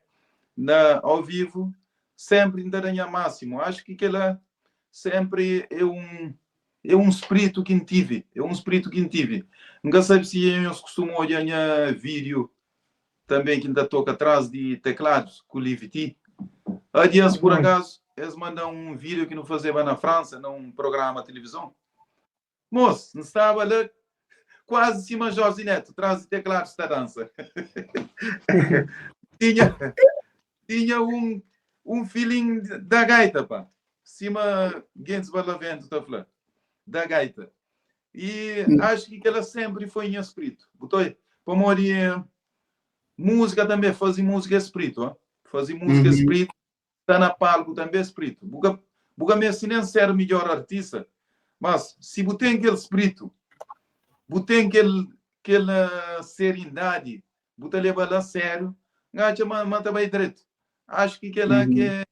Ao vivo, sempre ainda ganha máximo. Acho que ela sempre é um espírito que tive. Nunca sabe se eu costumo olhar vídeo também que ainda toca atrás de teclados com o Liviti. Há dias, por acaso, eles mandam um vídeo que não fazia na França, num programa de televisão. Moço, não estava lá quase cima de Jorge Neto, atrás de teclados da dança. tinha um feeling da gaita, pá. Cima Gens Barlavento, tá falando. Da gaita. E acho que ela sempre foi em espírito. Para morrer, música também, fazer música espírito. Ó. Fazer música espírito, está na palco também espírito. Buga me assim nem ser o melhor artista, mas se você tem aquele espírito, você tem aquela seriedade, você leva a sério, gacha manda bem direito. Acho que ela que é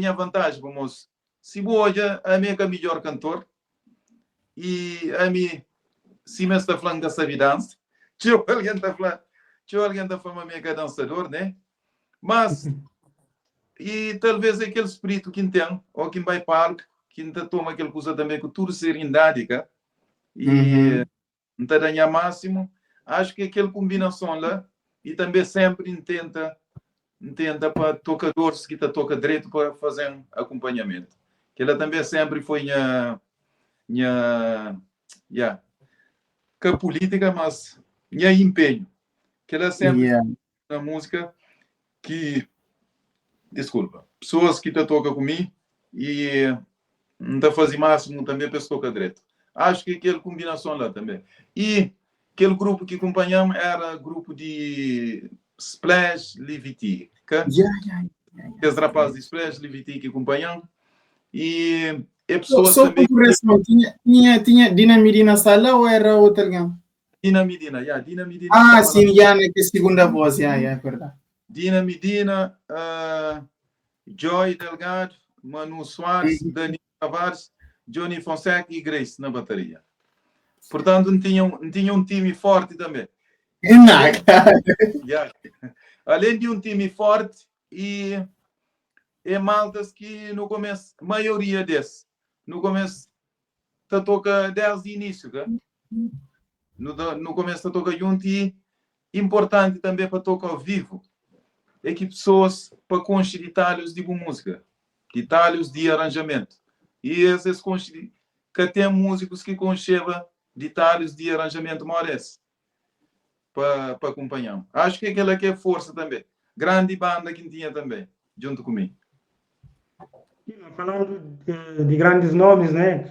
a vantagem, vamos. Se olha, a minha é o melhor cantor e a mim, se me está falando dessa dança, alguém está falando a minha que é dançador, né? Mas, e talvez aquele espírito que tem, ou que vai para algo, que ainda toma aquela coisa também com tudo seriedade, cara? E não está ganhando máximo, acho que aquela combinação lá, e também sempre tenta para tocadores que toca direito para fazer um acompanhamento. Que ela também sempre foi que a política, mas empenho. Que ela sempre na música que, desculpa, pessoas que tocam comigo e não está fazendo máximo também para tocar direito. Acho que aquela combinação lá também. E aquele grupo que acompanhamos era grupo de Splash Liviti. Os rapazes de Splash Liviti que acompanham. E pessoas só também. Tinha Dinamidi na sala ou era outra alguém? Dinamidina. Sim, que é segunda voz, é verdade. Dinamidina, Joy Delgado, Manu Soares, Daniel Tavares, Johnny Fonseca e Grace na bateria. Portanto, não tinha um time forte também. Além de um time forte e maltas que no começo, maioria desses, no começo toca desde o início, tá? No começo toca junto e importante também para tocar ao vivo é que pessoas para construir detalhes de boa música, detalhes de arranjamento. E esses que tem músicos que concheva detalhes de arranjamento maiores para acompanhar. Acho que aquela que é força também. Grande banda que tinha também, junto comigo. Falando de grandes nomes, né?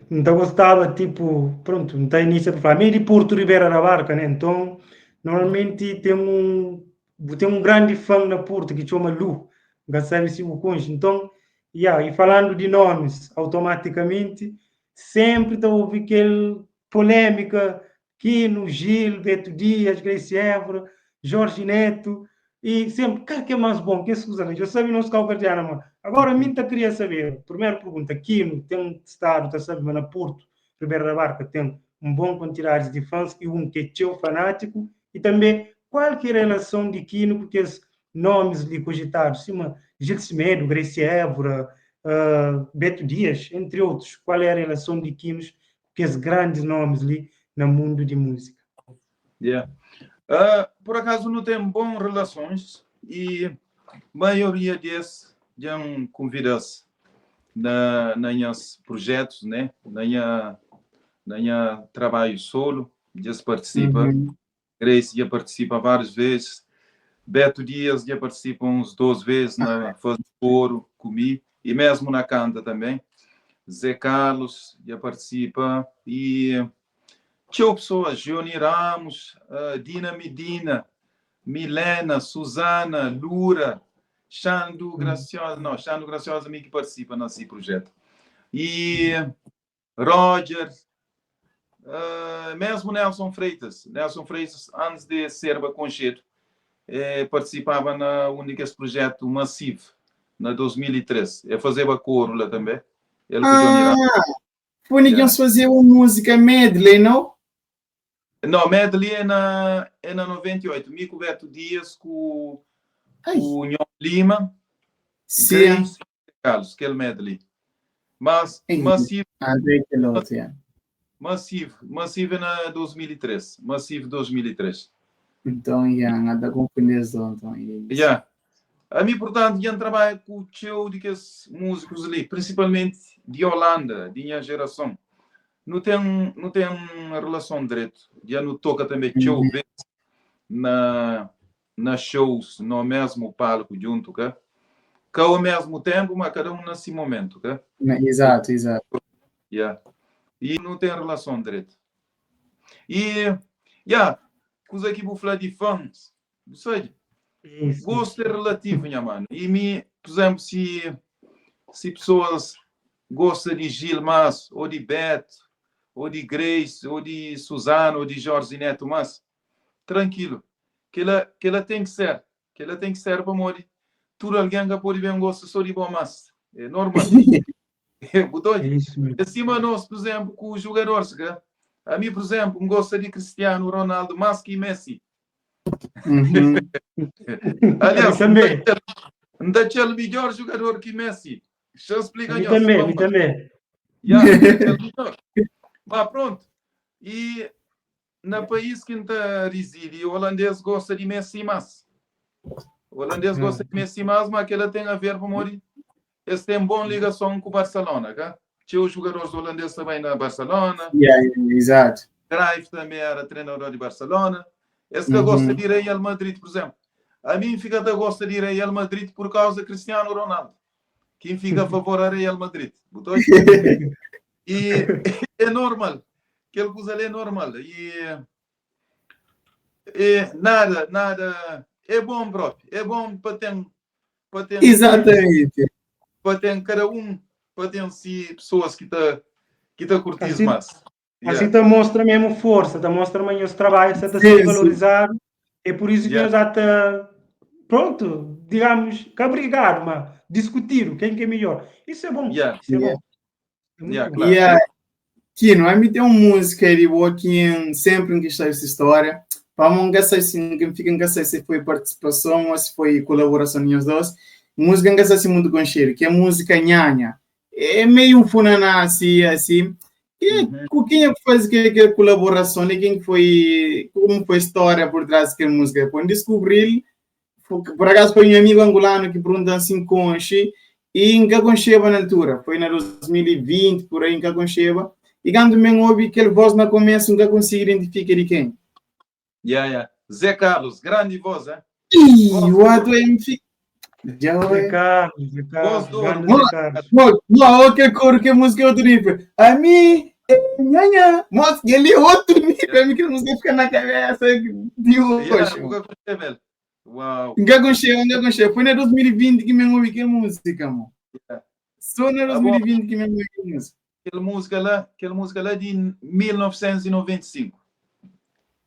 Então gostava, tipo, pronto, não tem início para falar, meio de Porto Ribeira da Barca, né? Então, normalmente tem um grande fã na Porto que chama Lu, que sabe se o conhece. Então, e falando de nomes, automaticamente, sempre estou a ouvir aquela polêmica, Quino, Gil, Beto Dias, Gracie Évora, Jorge Neto, e sempre, cara, que é mais bom, que é Susana, eu sabia não se calverdiana, mano. Agora, a mim tá queria saber, primeira pergunta, Quino tem um estado, tá sabendo, na Porto, Ribeira da Barca, tem um bom quantidade de fãs e um que é teu fanático, e também qual que é a relação de Quino, porque os nomes lhe cogitados, cima, Gil Semedo, Gracie Évora, Beto Dias, entre outros, qual é a relação de Quino, que os grandes nomes ali no mundo de música? Yeah. Por acaso não tem boas relações e a maioria deles já convidas na meus projetos, né? Na trabalho solo, já participa. Grace já participa várias vezes. Beto Dias já participa uns 2 vezes na fase de coro comigo e mesmo na canta também. Zé Carlos já participa e tinha pessoas, Johnny Ramos, Dina Medina, Milena, Susana, Lura, Xando Graciosa, não, Xando Graciosa que participa nesse projeto. E Roger, mesmo Nelson Freitas, antes de ser conhecido, participava na única projeto massivo, na 2013. Ele fazia coro lá também. Ele foi ninguém fazer uma música medley, não? Não, medley é na 98. Mico Beto Dias com o Nhon Lima, Grace e Carlos, aquele medley. Mas massivo é na 2003. Massivo 2003. Então, já, nada confundido. Já. A mim, portanto, já trabalho com o tio de que músicos ali, principalmente de Holanda, de minha geração. Não tem relação direto. Já não toca também tio na shows, no mesmo palco junto, cá? Que ao mesmo tempo, mas cada um nesse momento, cá? Exato. Yeah. E não tem relação direta. E, coisa que vou falar de fãs, ou seja, gosto é relativo, minha mano. E, por exemplo, se pessoas gostam de Gil Mas, ou de Beto, ou de Grace, ou de Susana, ou de Jorge Neto, mas tranquilo, que ela tem que ser para morrer. Tudo alguém que pode ver um gosto só de bom, mas é normal. Acima nós, por exemplo, com os jogadores, a mim, por exemplo, gosto de Cristiano Ronaldo mais que Messi. Aliás, não é o melhor jogador que Messi. Deixa eu explicar. Também. Mas pronto. E no país que está reside, o holandês gosta de Messi mais. O holandês gosta de Messi mais, mas que ela tem a ver com Mori. Eles têm boa ligação com o Barcelona, tá? Tinha os jogadores holandeses também na Barcelona. Exato. Cruyff também era treinador de Barcelona. Esse que gosta de Real Madrid, por exemplo. A mim fica a gosta de Real Madrid por causa de Cristiano Ronaldo. Quem fica a favor a Real Madrid. E é normal. Aquela coisa ali é normal. E nada. É bom, próprio. É bom para ter Exatamente. Para ter cada um, para ter pessoas que tá curtindo assim, mais. Assim te mostra mesmo força, te mostra mesmo os trabalhos, você está sendo valorizado. É por isso que nós já está, pronto, digamos, que brigar, mas discutir quem que é melhor. Isso é bom. Isso é bom. Claro. Kino, a mim tem uma música de Walking sempre que está essa história. Para não gastar assim, que fica gastar se foi participação ou se foi colaboração dos dois. Música gastar assim muito com cheiro, que é música nhanha. É meio um funaná assim. Quem é que faz que colaboração e como foi a história por trás daquela música? Quando descobri, por acaso foi um amigo angolano que perguntou assim com e em Caconcheba na altura, foi na 2020, por aí em Caconcheba, e quando me ouvi aquele voz na começa, nunca consigo identificar de quem. Zé Carlos, grande voz, hein? O ato é Zé Carlos. Não, que cor, que música é outro nível. A mim, nhanha. Nossa, ele é outro nível. A mim que música fica na cabeça. Uau. Engagonchei. Foi na 2020 que me ouvi aquela música, mano. Só na 2020 que me ouvi aquela música. Aquela música lá é de 1995.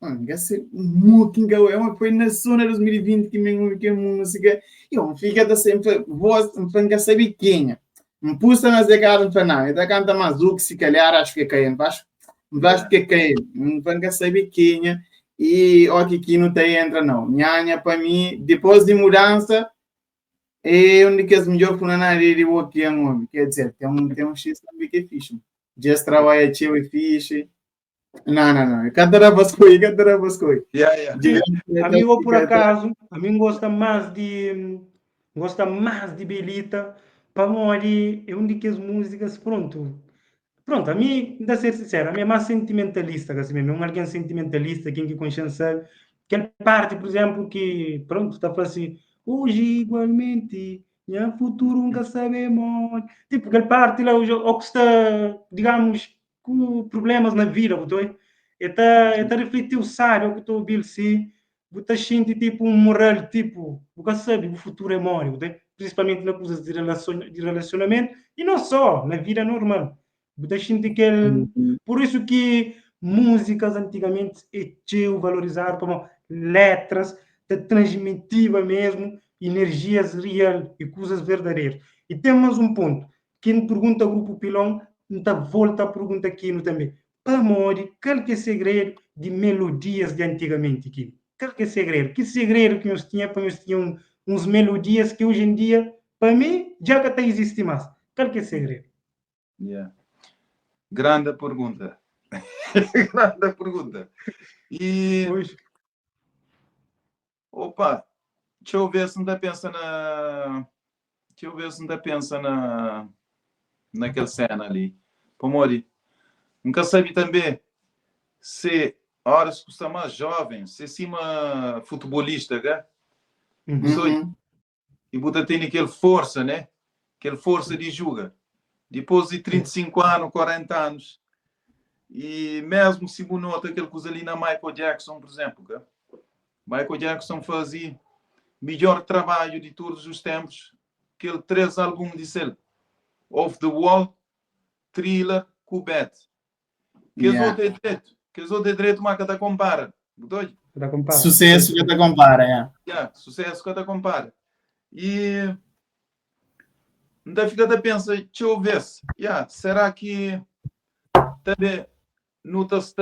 Gasta muito, é uma coisa na zona 2020 que música, eu fica sempre, voz, não sabe quem é. Não puxa nas decadas para não, ainda canta mais do que se calhar, acho que é quem, acho que é quem, não sabe quem é, e ó que aqui não tem entra não. Nhanha para mim, depois de mudança, é onde que as melhores por na área de work quer dizer, tem um X também que é fixe. Já trabalha tio e fixe. Não. Cadê Bascoy? Yeah. Amigo, por acaso, a mim gosta mais de Belita, para morrer, é uma das músicas, pronto, a mim, ainda ser sincero, a mim é mais sentimentalista, assim mesmo, é um alguém sentimentalista, quem que consciência, aquela parte, por exemplo, que, pronto, está a falar assim, hoje igualmente, e futuro nunca sabemos, tipo, aquela parte lá, o que está, digamos, com problemas na vida, botou? Está a refletir o sábio que estou a ouvir, sim, você sente tipo um moral, tipo, você sabe, o futuro é morre, principalmente nas coisas de relacionamento, e não só, na vida normal. Você sente que por isso que músicas antigamente é teu valorizar como letras, te transmitiva mesmo, energias real e coisas verdadeiras. E temos um ponto, quem pergunta ao Grupo Pilão, então volta a pergunta aqui no também. Amor, qual que é o segredo de melodias de antigamente aqui? Qual que é o segredo? Que segredo que nós tínhamos, para nós tínhamos uns melodias que hoje em dia, para mim, já que até existe mais. Qual que é o segredo? Yeah. Grande pergunta. Grande pergunta. E, Pois. opa, deixa eu ver se ainda pensa na... Deixa eu ver se ainda pensa naquela cena ali. Pomori, nunca sabe também se horas que está mais jovem, se cima futebolista, né? E você tem aquele força, né? Aquele força de jogar. Depois de 35 anos, 40 anos, e mesmo se você nota aquele coisa ali na Michael Jackson, por exemplo, né? Michael Jackson fazia melhor trabalho de todos os tempos, aquele 3 álbuns de selo. Off the Wall, Thriller, Cubet. Que os outros direito, mas que compara. Sucesso que te compara, sucesso que te compara. E ainda fica a pensar, deixa eu ver se, será que também nota-se,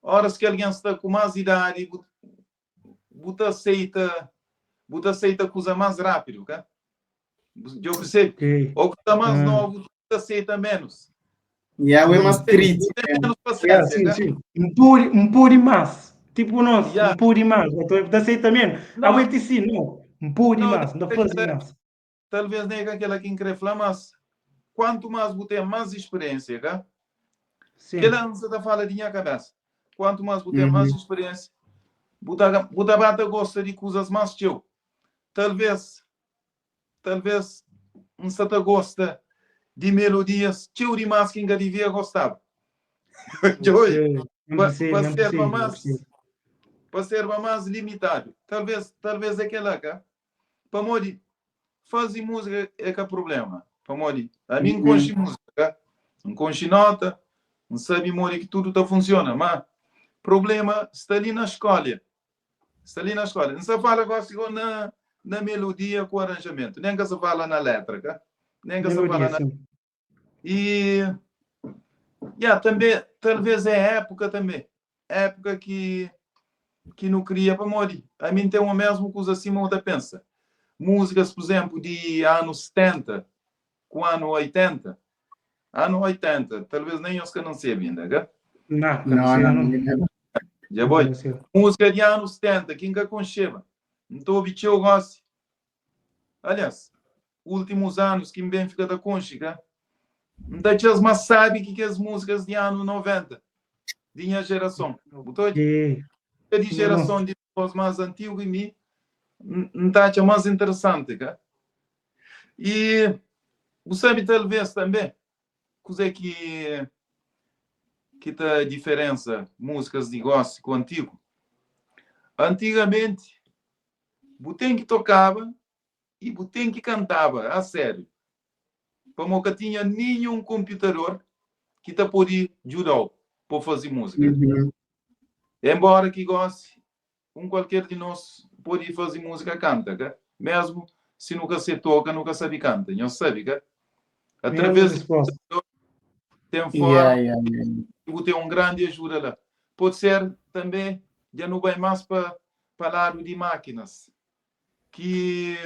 horas que alguém está com mais idade, você aceita coisa mais rápido, ok? Eu percebo. Okay. Ou que está mais novo, você aceita menos. É mais crítico. Tem menos paciência, sim. Um puri mais. Tipo nós, um puri mais. Você aceita menos. A UTC, não. Um puri mais. Não faz mais. Talvez nem aquela que quer falar, mas quanto mais você tem mais experiência, ok? Sim. Que lança da fala de minha cabeça. Quanto mais você tem mais experiência, você bata gosta de coisas mais teu. Talvez não se gosta de melodias teu demais que ainda devia gostar. Para ser mais limitado. Talvez aquela cá. Para morrer, fazer música é que é problema. Para morrer. A mim conche música, não conche nota, não sabe morrer que tudo está funciona, mas problema está ali na escola. Não se fala na melodia com o arranjamento, nem que se fala na letra, cá? Nem que se fala na... E também, talvez é época também. Época que não queria para morrer. A mim tem uma mesma coisa assim, mas outra pensa. Músicas, por exemplo, de anos 70 com ano 80. Ano 80, talvez nem os que não sei ainda, cá? Não. Já foi. Música de anos 70, quem que concheva? Então, eu gosto. Aliás, últimos anos, que bem fica da conchica. Então, vocês mas sabem que as músicas de anos 90, de minha geração. De geração de pessoas mais antigas e mim, não está mais interessante, cara. E você sabe, talvez também, coisa que tá diferença músicas de gosto com o antigo. Antigamente, você que tocava e você que cantava, a sério. Como que tinha nenhum computador que te podia ajudar. para fazer música. Uhum. Embora que goste, qualquer de nós pode fazer música canta, tá? Mesmo se nunca se toca, nunca sabe canta. Não sabe, tá? Através de resposta. tem Yeah, forma, yeah, tem grande ajuda lá. Pode ser também, já não vai mais para lado de máquinas, que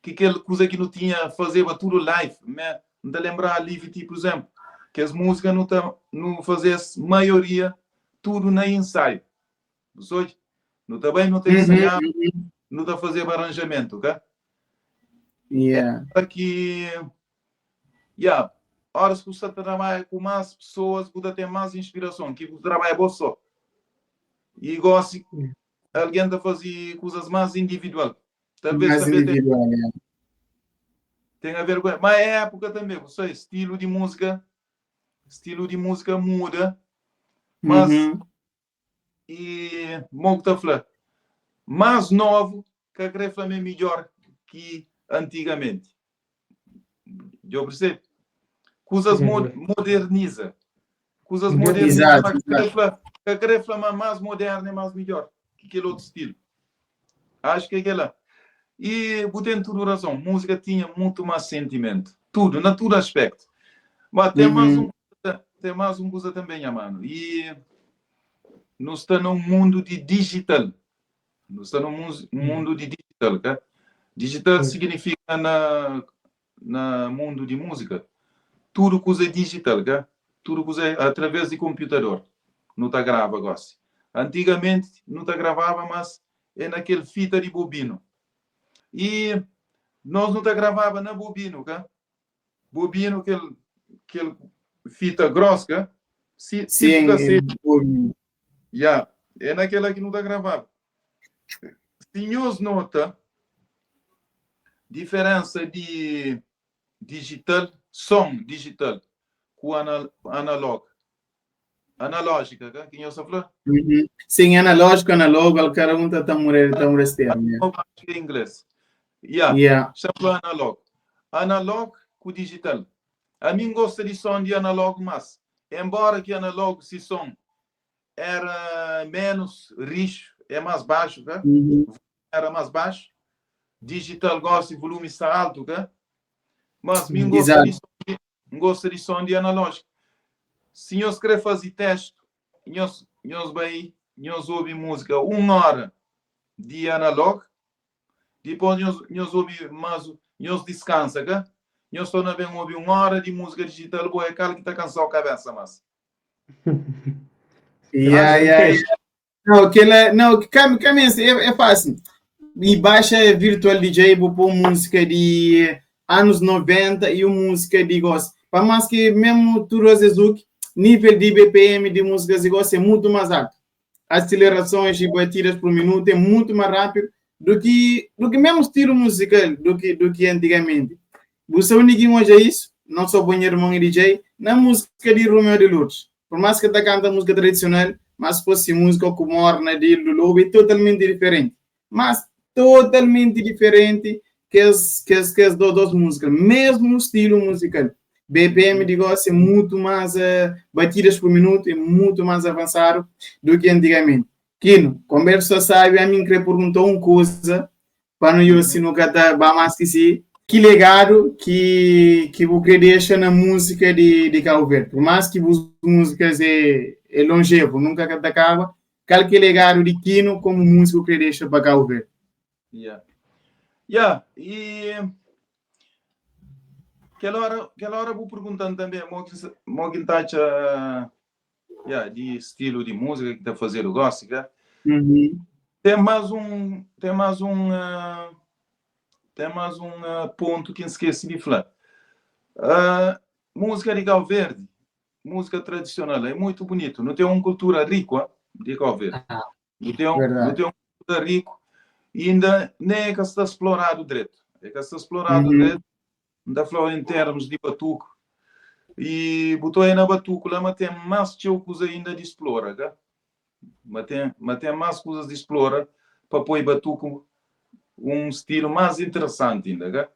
aquela coisa que não tinha fazer tudo live, né? Não te lembrar live, tipo, por exemplo, que as músicas não fazes maioria tudo na ensaio. Não também não tem ensaiar, não está fazer arranjamento, tá? Yeah. Aqui, yeah, horas que você trabalha com mais pessoas, você tem mais inspiração, que você trabalha você só. E gosta alguém de fazer coisas mais individual. Talvez Mais também individual, yeah. tenha vergonha. Mas é época também, você estilo de música muda, mas e muito falar, mais novo que a Grefla é melhor que antigamente. Eu percebo. Coisas moderniza. Coisas moderniza, Exato, mas a Grefla é mais moderna e mais melhor que aquele outro estilo. Acho que é aquela. E tem toda razão. Música tinha muito mais sentimento. Tudo, na todo aspecto. Mas tem mais um coisa também, mano. E nós estamos num mundo de digital. Nós estamos num mundo de digital, tá? Digital significa na mundo de música. Tudo coisa é digital, tá? Tudo coisa é através de computador. Não está grava agora. Antigamente não está gravava, mas é naquele fita de bobino. E nós não está gravava na bobino, tá? Bobino, aquele fita grossa, sim, tipo cassete. Yeah. É naquela que não está gravava. Senhores nota diferença de digital, som digital com analógico. Analógica, tá? Quem eu só falou? Sim, analógico, o cara não está morrendo externo. Em inglês. Yeah. Yeah. Chama analógico. Analógico com digital. A mim gosta de som de analógico, mas embora que analógico se som era menos rico, é mais baixo, tá? Era mais baixo. Digital gosta de volume está alto, tá? Mas mim gosta de som de analógico. Se nós queremos fazer teste, nós ouvimos música 1 hora de analógico, depois nós ouvimos mais, nós descansa, tá? Nós só não vamos ouvir 1 hora de música digital, boa, é aquela que está cansado a cabeça, mas. Não, é fácil. E baixa Virtual DJ para pôr música de anos 90 e música de gosto. Para mais que mesmo tu Rosezuk, nível de BPM de músicas de gosto é muito mais alto. Acelerações e batidas por minuto é muito mais rápido do que mesmo estilo musical do que antigamente. Você ninguém hoje é isso, não só banheiro irmão e DJ, na música de Romeo de Lourdes. Por mais que está cantando música tradicional, mas se fosse música como Morna de Lulu, é totalmente diferente. Mas totalmente diferente que as duas músicas, mesmo estilo musical. BPM de gosto é muito mais batidas por minuto, é muito mais avançado do que antigamente. Kino, conversa sabe, a mim que perguntou uma coisa, para não eu se nunca tá mais que se que legado que você deixa na música de Cabo Verde. Por mais que as músicas é longevo, nunca acaba, qual que é legado de Kino como músico que deixa para Cabo Verde? E aquela hora vou perguntando também, de estilo de música que está fazendo gosto, tá? Tem mais um ponto que esqueci de falar. Música de Cabo Verde, música tradicional, é muito bonito. Não tem uma cultura rica de Cabo Verde. Não tem uma cultura rica e ainda nem é que está explorado direito. É que está explorado direito, ainda falou em termos de batuco. E botou aí na batuco lá, mas tem mais coisas ainda de explorar, tá? Mas tem mais coisas de explorar para pôr batuco um estilo mais interessante ainda, tá?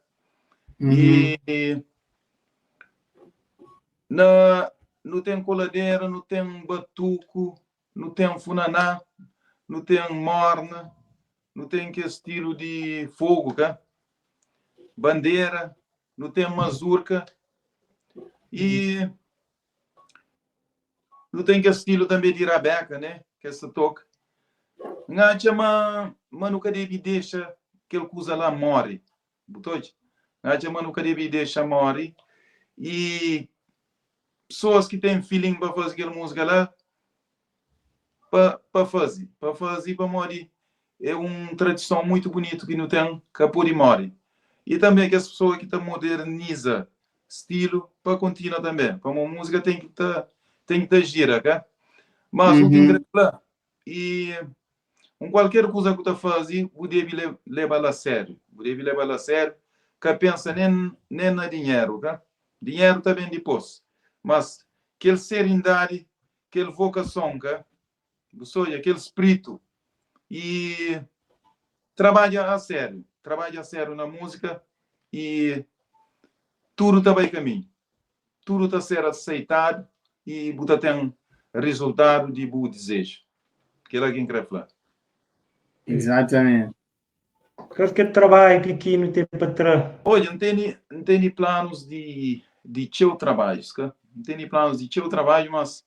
E não tem coladeira, não tem batuco, não tem funaná, não tem morna, não tem que estilo de fogo, cá? Bandeira, não tem mazurca e não tem que estilo também de rabeca, né? Que essa toca. Nga chama nunca deve deixar que ele usa lá morre. Butote. Nga chama nunca deve deixar morre. E pessoas que têm feeling para fazer aquela música lá, para fazer, para morrer. É uma tradição muito bonita que não tem capuri morre. E também que as pessoas que estão moderniza estilo para continuar também. Para uma música tem que estar gira, cá? Mas o que interessa lá e qualquer coisa que tu fazes, você deve levar a sério. Você deve levar a sério, que pensa nem na dinheiro, tá? Dinheiro também depois. Mas aquele seriedade, aquela vocação, tá? Aquele espírito. E trabalha a sério na música e tudo está bem caminho. Tudo está sendo aceitado e você tem resultado de bom desejo. Que é quem quer falar. Exatamente. Que trabalho que aqui não tem para trás? Olha, não tenho planos de teu trabalho, tá? Não tenho planos de teu trabalho, mas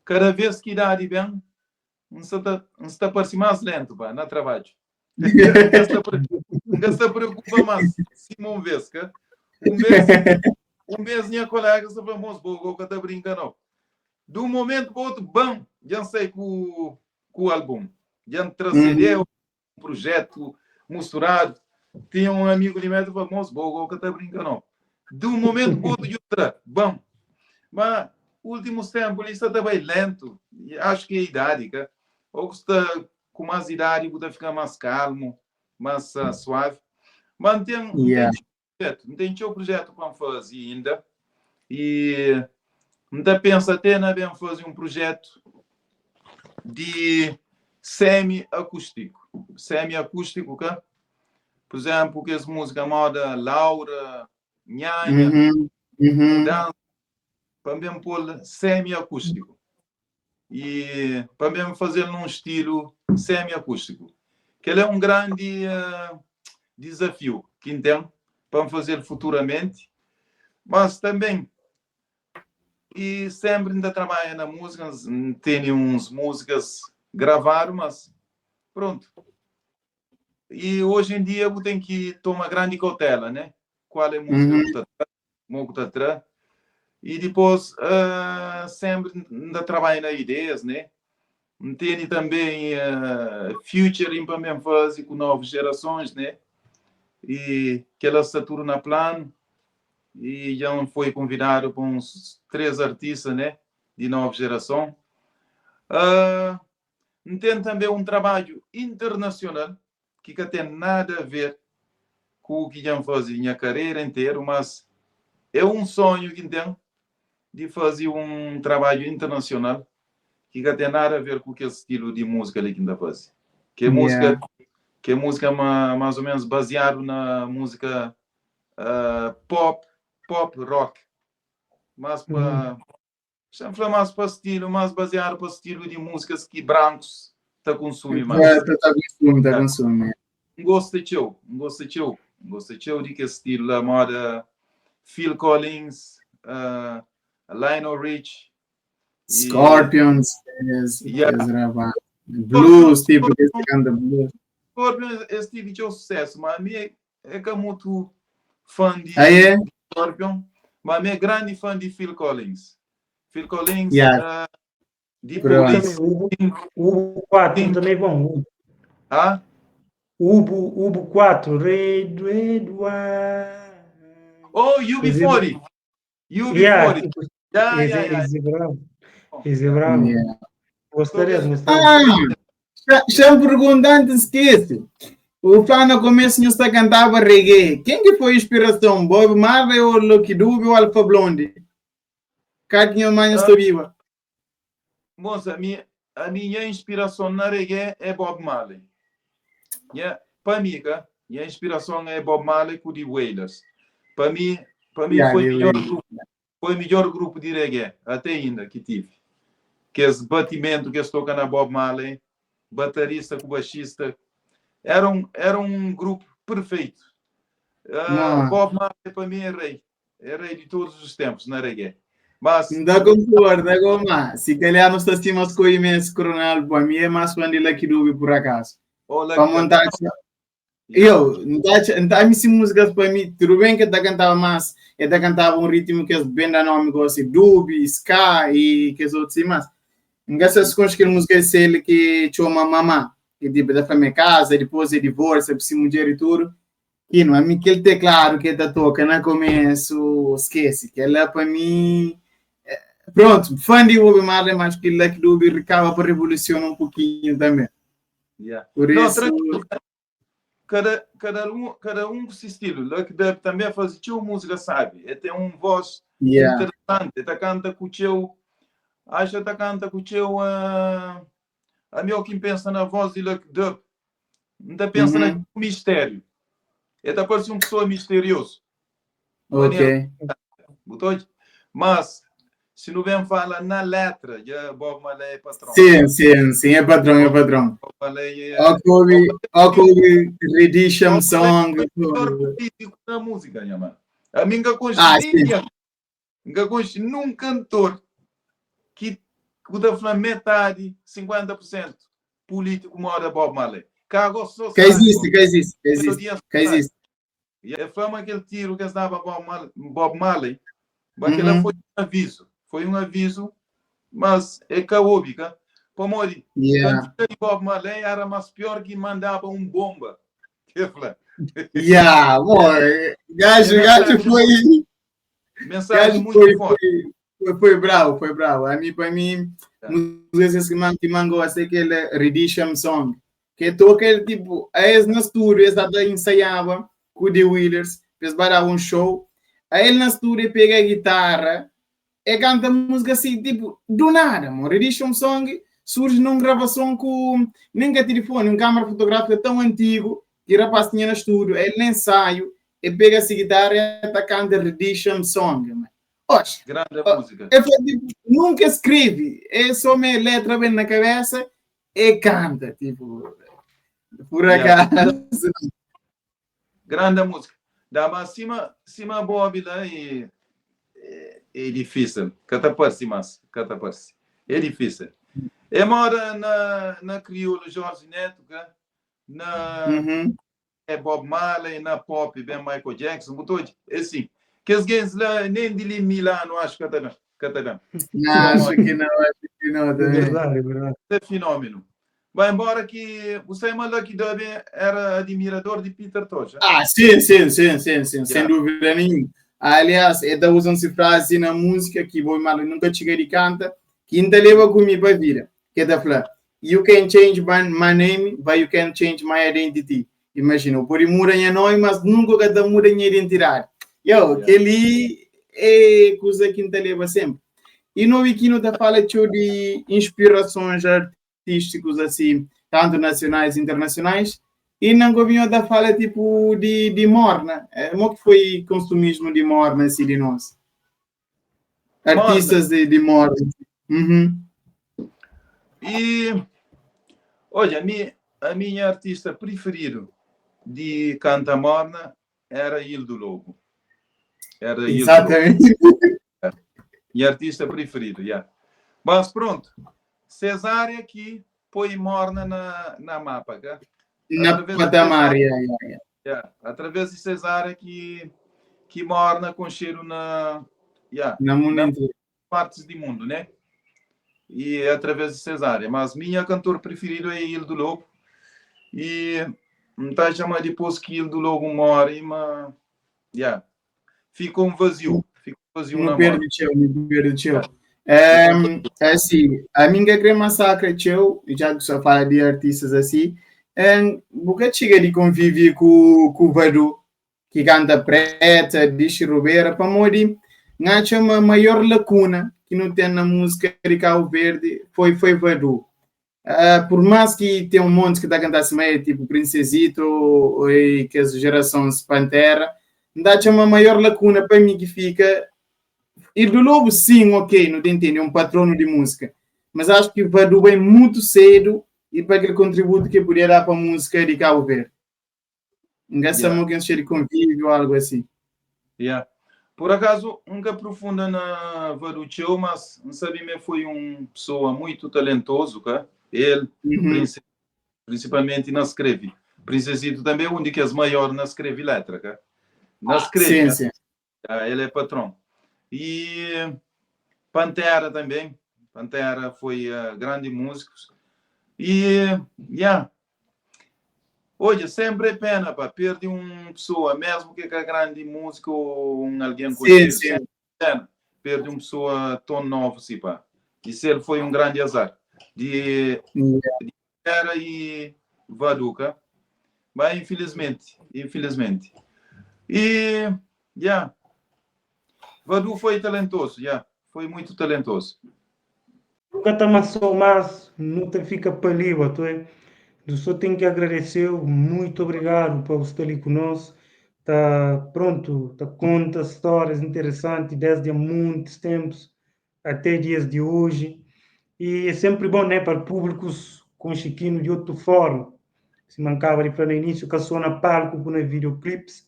cada vez que dá de bem, não está parecendo mais lento, pá, no trabalho. Não se preocupa mais, Simão vez, tá? Um mês minha colega se falou, boa, que está brincando. De um momento para o outro, bam, já sei com o álbum. Já transcendeu um projeto misturado. Tinha um amigo de mim que falou, boa, que está brincando. De um momento para o outro, bam. Mas, últimos tempos, isso está bem lento. Acho que é a idade, cara. Ou está com mais idade, você fica mais calmo, mais suave. Mas não tem projeto para fazer ainda. E ainda pensa até na bem fazer um projeto de semi-acústico. Semi-acústico, cá? Por exemplo, que as músicas moda Laura, Nhanha, dança, para bem pôr semi-acústico. E para bem fazer num estilo semi-acústico. Que ele é um grande desafio que tem para fazer futuramente. Mas também e sempre ainda trabalha na música, tem uns músicas gravadas, mas pronto. E hoje em dia eu tenho que tomar grande cautela, né? Qual é a música que está atrás. E depois sempre ainda trabalha nas ideias, né? Tem também featuring para mim fazer com novas gerações, né? E que ela se torna plano. E já foi convidado para uns 3 artistas, né, de nova geração. Tem também um trabalho internacional que não tem nada a ver com o que já fazia minha carreira inteira, mas é um sonho que tem de fazer um trabalho internacional que não tem nada a ver com aquele estilo de música ali que ainda faz. Que é música mais ou menos baseado na música pop rock, mas para mais para estilo, mais baseado para estilo de músicas que brancos tá consumem mais. Tá consumindo. Gosto de que estilo da moda Phil Collins, Lionel Rich, Scorpions, blues, tipo que canta blues. Scorpions é estilo de sucesso, mas a mim é muito fã de Scorpion, mas é grande fã de Phil Collins. Phil Collins, de Police. O 4 também é bom. Ubo 4, Rei do Eduardo. Oh, UB40. UB40. Esse é bravo. Gostaria. Já me perguntando, esquece. O Flávio no começo não está cantava reggae. Quem que foi a inspiração? Bob Marley ou Lucky Dube ou Alpha Blondy? Cadinho mais estou viva. Moça, a minha inspiração na reggae é Bob Marley. Para mim, minha inspiração é Bob Marley com The Wailers. Para mim foi foi o melhor grupo de reggae, até ainda, que tive. Que esse batimento que eles tocam na Bob Marley, baterista com baixista, era um grupo perfeito. Bob Marley, para mim, é rei de todos os tempos na reggae. Mas... Não concordo, Goma. Se calhar não está assim, mas com o imenso coronel, para mim é mais quando ele aqui do por acaso. Para montar... Eu, não está me músicas para mim, tudo bem que eu cantava mais, eu cantava um ritmo que é bem da nome, como assim, Dubi, Ska e que os outros, mas essas coisas que música é ele que chama mamá, que tipo da família casa, depois é divórcio, se mulher e tudo, e não é mim que ele tem claro que ele toca no começo, esquece, que ele é para mim, pronto, fã de Bob Marley, mas que ele é que Dubi recaba para revolucionar um pouquinho também. Yeah. Por isso... Cada um com seu estilo. Lucky Dub também faz música, sabe? Ele tem uma voz interessante. Ele canta com o seu... Acho que canta com o seu... A meu quem pensa na voz de Lucky Dub. Não está pensando no mistério. Ele parece uma pessoa misteriosa. Ok. Mas, se não vem falar na letra, já Bob Marley é patrão. Sim, é patrão. Bob Marley é... Okobi, Redemption Song. Na música, minha mãe. A minha consciência, num cantor que dá falar metade, 50% político mora Bob Marley. Que existe. E a fama aquele tiro que estava Bob Marley, aquela foi um aviso, mas é caóbica. Para morrer. Cantor Bob Marley era mais pior que mandava bomba. Gajo foi... Mensagem muito forte. Foi bravo. Para mim, músicas que mango assim aquele Redemption Song, que toca ele tipo, aí na estúdio, eles ensaiavam com o The Wheelers, eles baravam um show, aí ele na estúdio pega a guitarra e canta música assim, tipo, do nada, mano. Redemption Song surge numa gravação com nem telefone, uma câmera fotográfica tão antigo que o rapaz tinha no estúdio, ele no ensaio, e pega essa guitarra e está cantando Redemption Song, mano. Grande música. Tipo, nunca escreve, é só minha letra bem na cabeça e canta, tipo, por acaso. Grande música. Dá mas cima Bob lá é difícil. Cataparse. É difícil. Eu moro na crioulo Jorge Neto, Bob Marley, na pop, bem Michael Jackson, tudo. É assim. Que os gays lá nem de Milano, acho que está bem. Acho que não. É verdade. É fenômeno. Vai embora que você Lucky Dub era admirador de Peter Tosh. Sim, sem dúvida nenhuma. Aliás, ele usa essa frase na música que Bob Marley nunca chega de canta, que ainda leva comigo para a vida. Que está falando, you can change my name, but you can change my identity. Imagina, por mudar minha nome, mas nunca cada muda minha identidade. Aquele é coisa que ainda leva sempre. E no Wikino está falando de inspirações artísticas assim, tanto nacionais e internacionais, e não governo da fala tipo de morna. Como que foi consumismo de morna assim de nós? Artistas de morna. E olha, a minha artista preferida de canta morna era Hildo Lobo. Exatamente. Minha artista preferida, Mas pronto, Cesária aqui põe morna na mapa, Na patamar, através de Cesária que morna com cheiro na partes do mundo, né? E é através de Cesária. Mas minha cantor preferida é Hildo Lobo. E não está chamando depois que Hildo Lobo morre, mas ficou um vazio. Me perdeu. Assim, a minha grande massacre, já que só fala de artistas assim, porque chega de conviver com o Vadu, que canta preta, diz Robeira, para morrer, não uma maior lacuna que não tem na música de Cabo Verde, foi Vadu. Por mais que tem um monte que está cantando meio, tipo Princesito, e que as gerações Pantera, não dá uma maior lacuna para mim que fica E do Lobo, sim, ok, não te entende, é um patrono de música. Mas acho que Vadu vem muito cedo e para aquele contributo que poderia dar para a música de Cabo Verde. Engastamos que encher de convívio ou algo assim. Yeah. Por acaso, nunca aprofunda na Vadu Show, mas não sabia, foi uma pessoa muito talentoso, cara. Ele, principalmente, não escreve. Princesito também é um dos maiores na escreve letra, cara. Não escreve, sim. Ele é patrão. E Pantera também. Pantera foi grande músico. E, hoje, sempre é pena, para perder uma pessoa, mesmo que é grande músico ou alguém conhecido. Sim. Pena, perder uma pessoa tão nova, assim, pá. Isso ele foi um grande azar. De Pantera e Vaduca. Mas, infelizmente. E, Vadu foi talentoso, foi muito talentoso. Nunca está só mais, não te fica palível, tu é? Eu só tenho que agradecer, muito obrigado por estar ali conosco. Tá pronto, tá conta histórias interessantes desde há muitos tempos até dias de hoje. E é sempre bom, né, para públicos com Chiquinho de outra forma. Se mancava de para no início, que só na palco, com os videoclipes.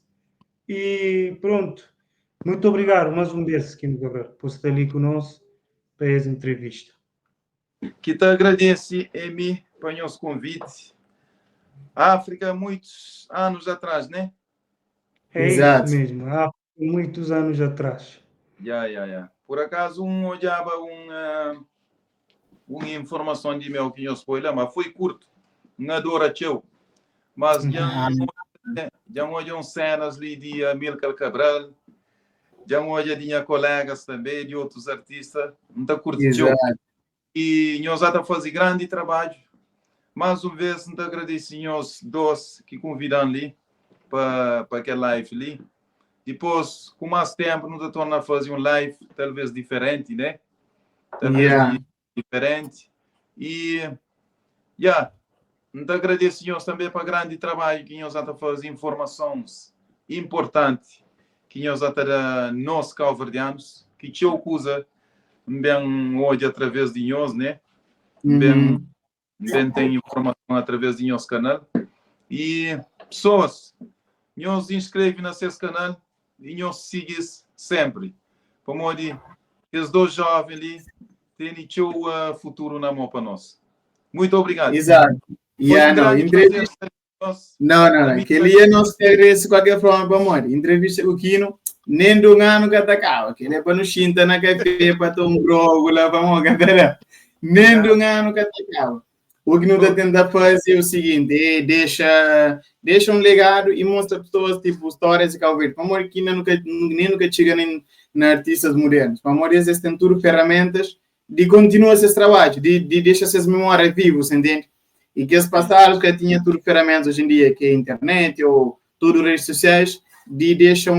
E pronto. Muito obrigado mais uma vez, Chiquinho Gabriel, por estar ali conosco para essa entrevista. Que te agradece, Emi, para o nosso convite. África, muitos anos atrás, né? É Exato. isso mesmo, há muitos anos atrás. Por acaso, olhava uma informação de meu que eu spoiler, mas foi curto. Não adora teu. Mas já olham cenas ali de Amílcar Cabral, já olham de colegas também, de outros artistas. Não curto teu. E nós já fazemos grande trabalho. Mais uma vez, nós agradecemos dois que convidam ali para aquela live ali. Depois, com mais tempo, nós tornamos a fazer um live, talvez diferente, né? Diferente. E, nós agradecemos também para o grande trabalho que nós já fazemos, informações importantes que nós já temos nós, calverdianos, que tinha coisa bem hoje através de nós, né? Bem tem informação através do nosso canal. E pessoas, nos inscreve nesse canal e nos siga sempre. Para modo que os dois jovens ali têm o futuro na mão para nós. Muito obrigado. Exato. Não. Que ele ia nos agradece de qualquer forma para morrer. Entrevista com o Kino, nem do ano que atacava. Que ele é para nos chinta na café para tomar um grogo lá para morrer. Nem do ano que atacava. O que nós está tentando fazer é o seguinte, deixa um legado e mostra pessoas, tipo, histórias de Cabo Verde. Para morrer que nem nunca chega na artistas modernos. Para morrer, eles têm tudo ferramentas de continuar esses trabalhos, de deixar essas memórias vivas, entende? E que esse passado que tinha tudo ferramentas hoje em dia, que é internet ou tudo redes sociais, de deixar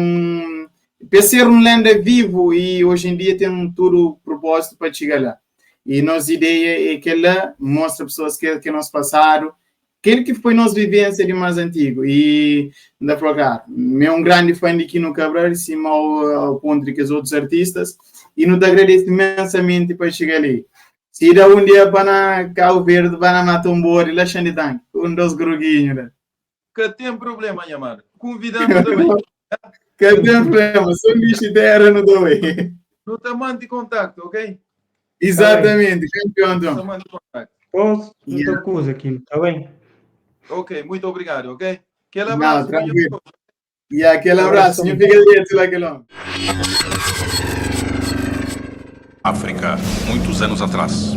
ser um lenda vivo e hoje em dia tem tudo propósito para chegar lá. E nossa ideia é que ela mostra pessoas que nós passaram, aquele que foi nossa vivência de mais antigo. E, da cá, é um grande fã de Kino Cabral, cima ao ponto de que os outros artistas, e nos agradeço imensamente para chegar ali. Se dá um dia para Cabo Verde, para matar um bode, lá chama de tanque, dos groguinhos. Né? Que tem problema, Yamar. Convidamos também. Que tem problema, só lixo terra no doe. Não te mande contato, ok? Exatamente, campeão, então. Posso? Muita coisa aqui, tá bem? Ok, muito obrigado, ok? Aquele abraço. Tranquilo. E aquele abraço, não fica direto daquele homem. África, muitos anos atrás.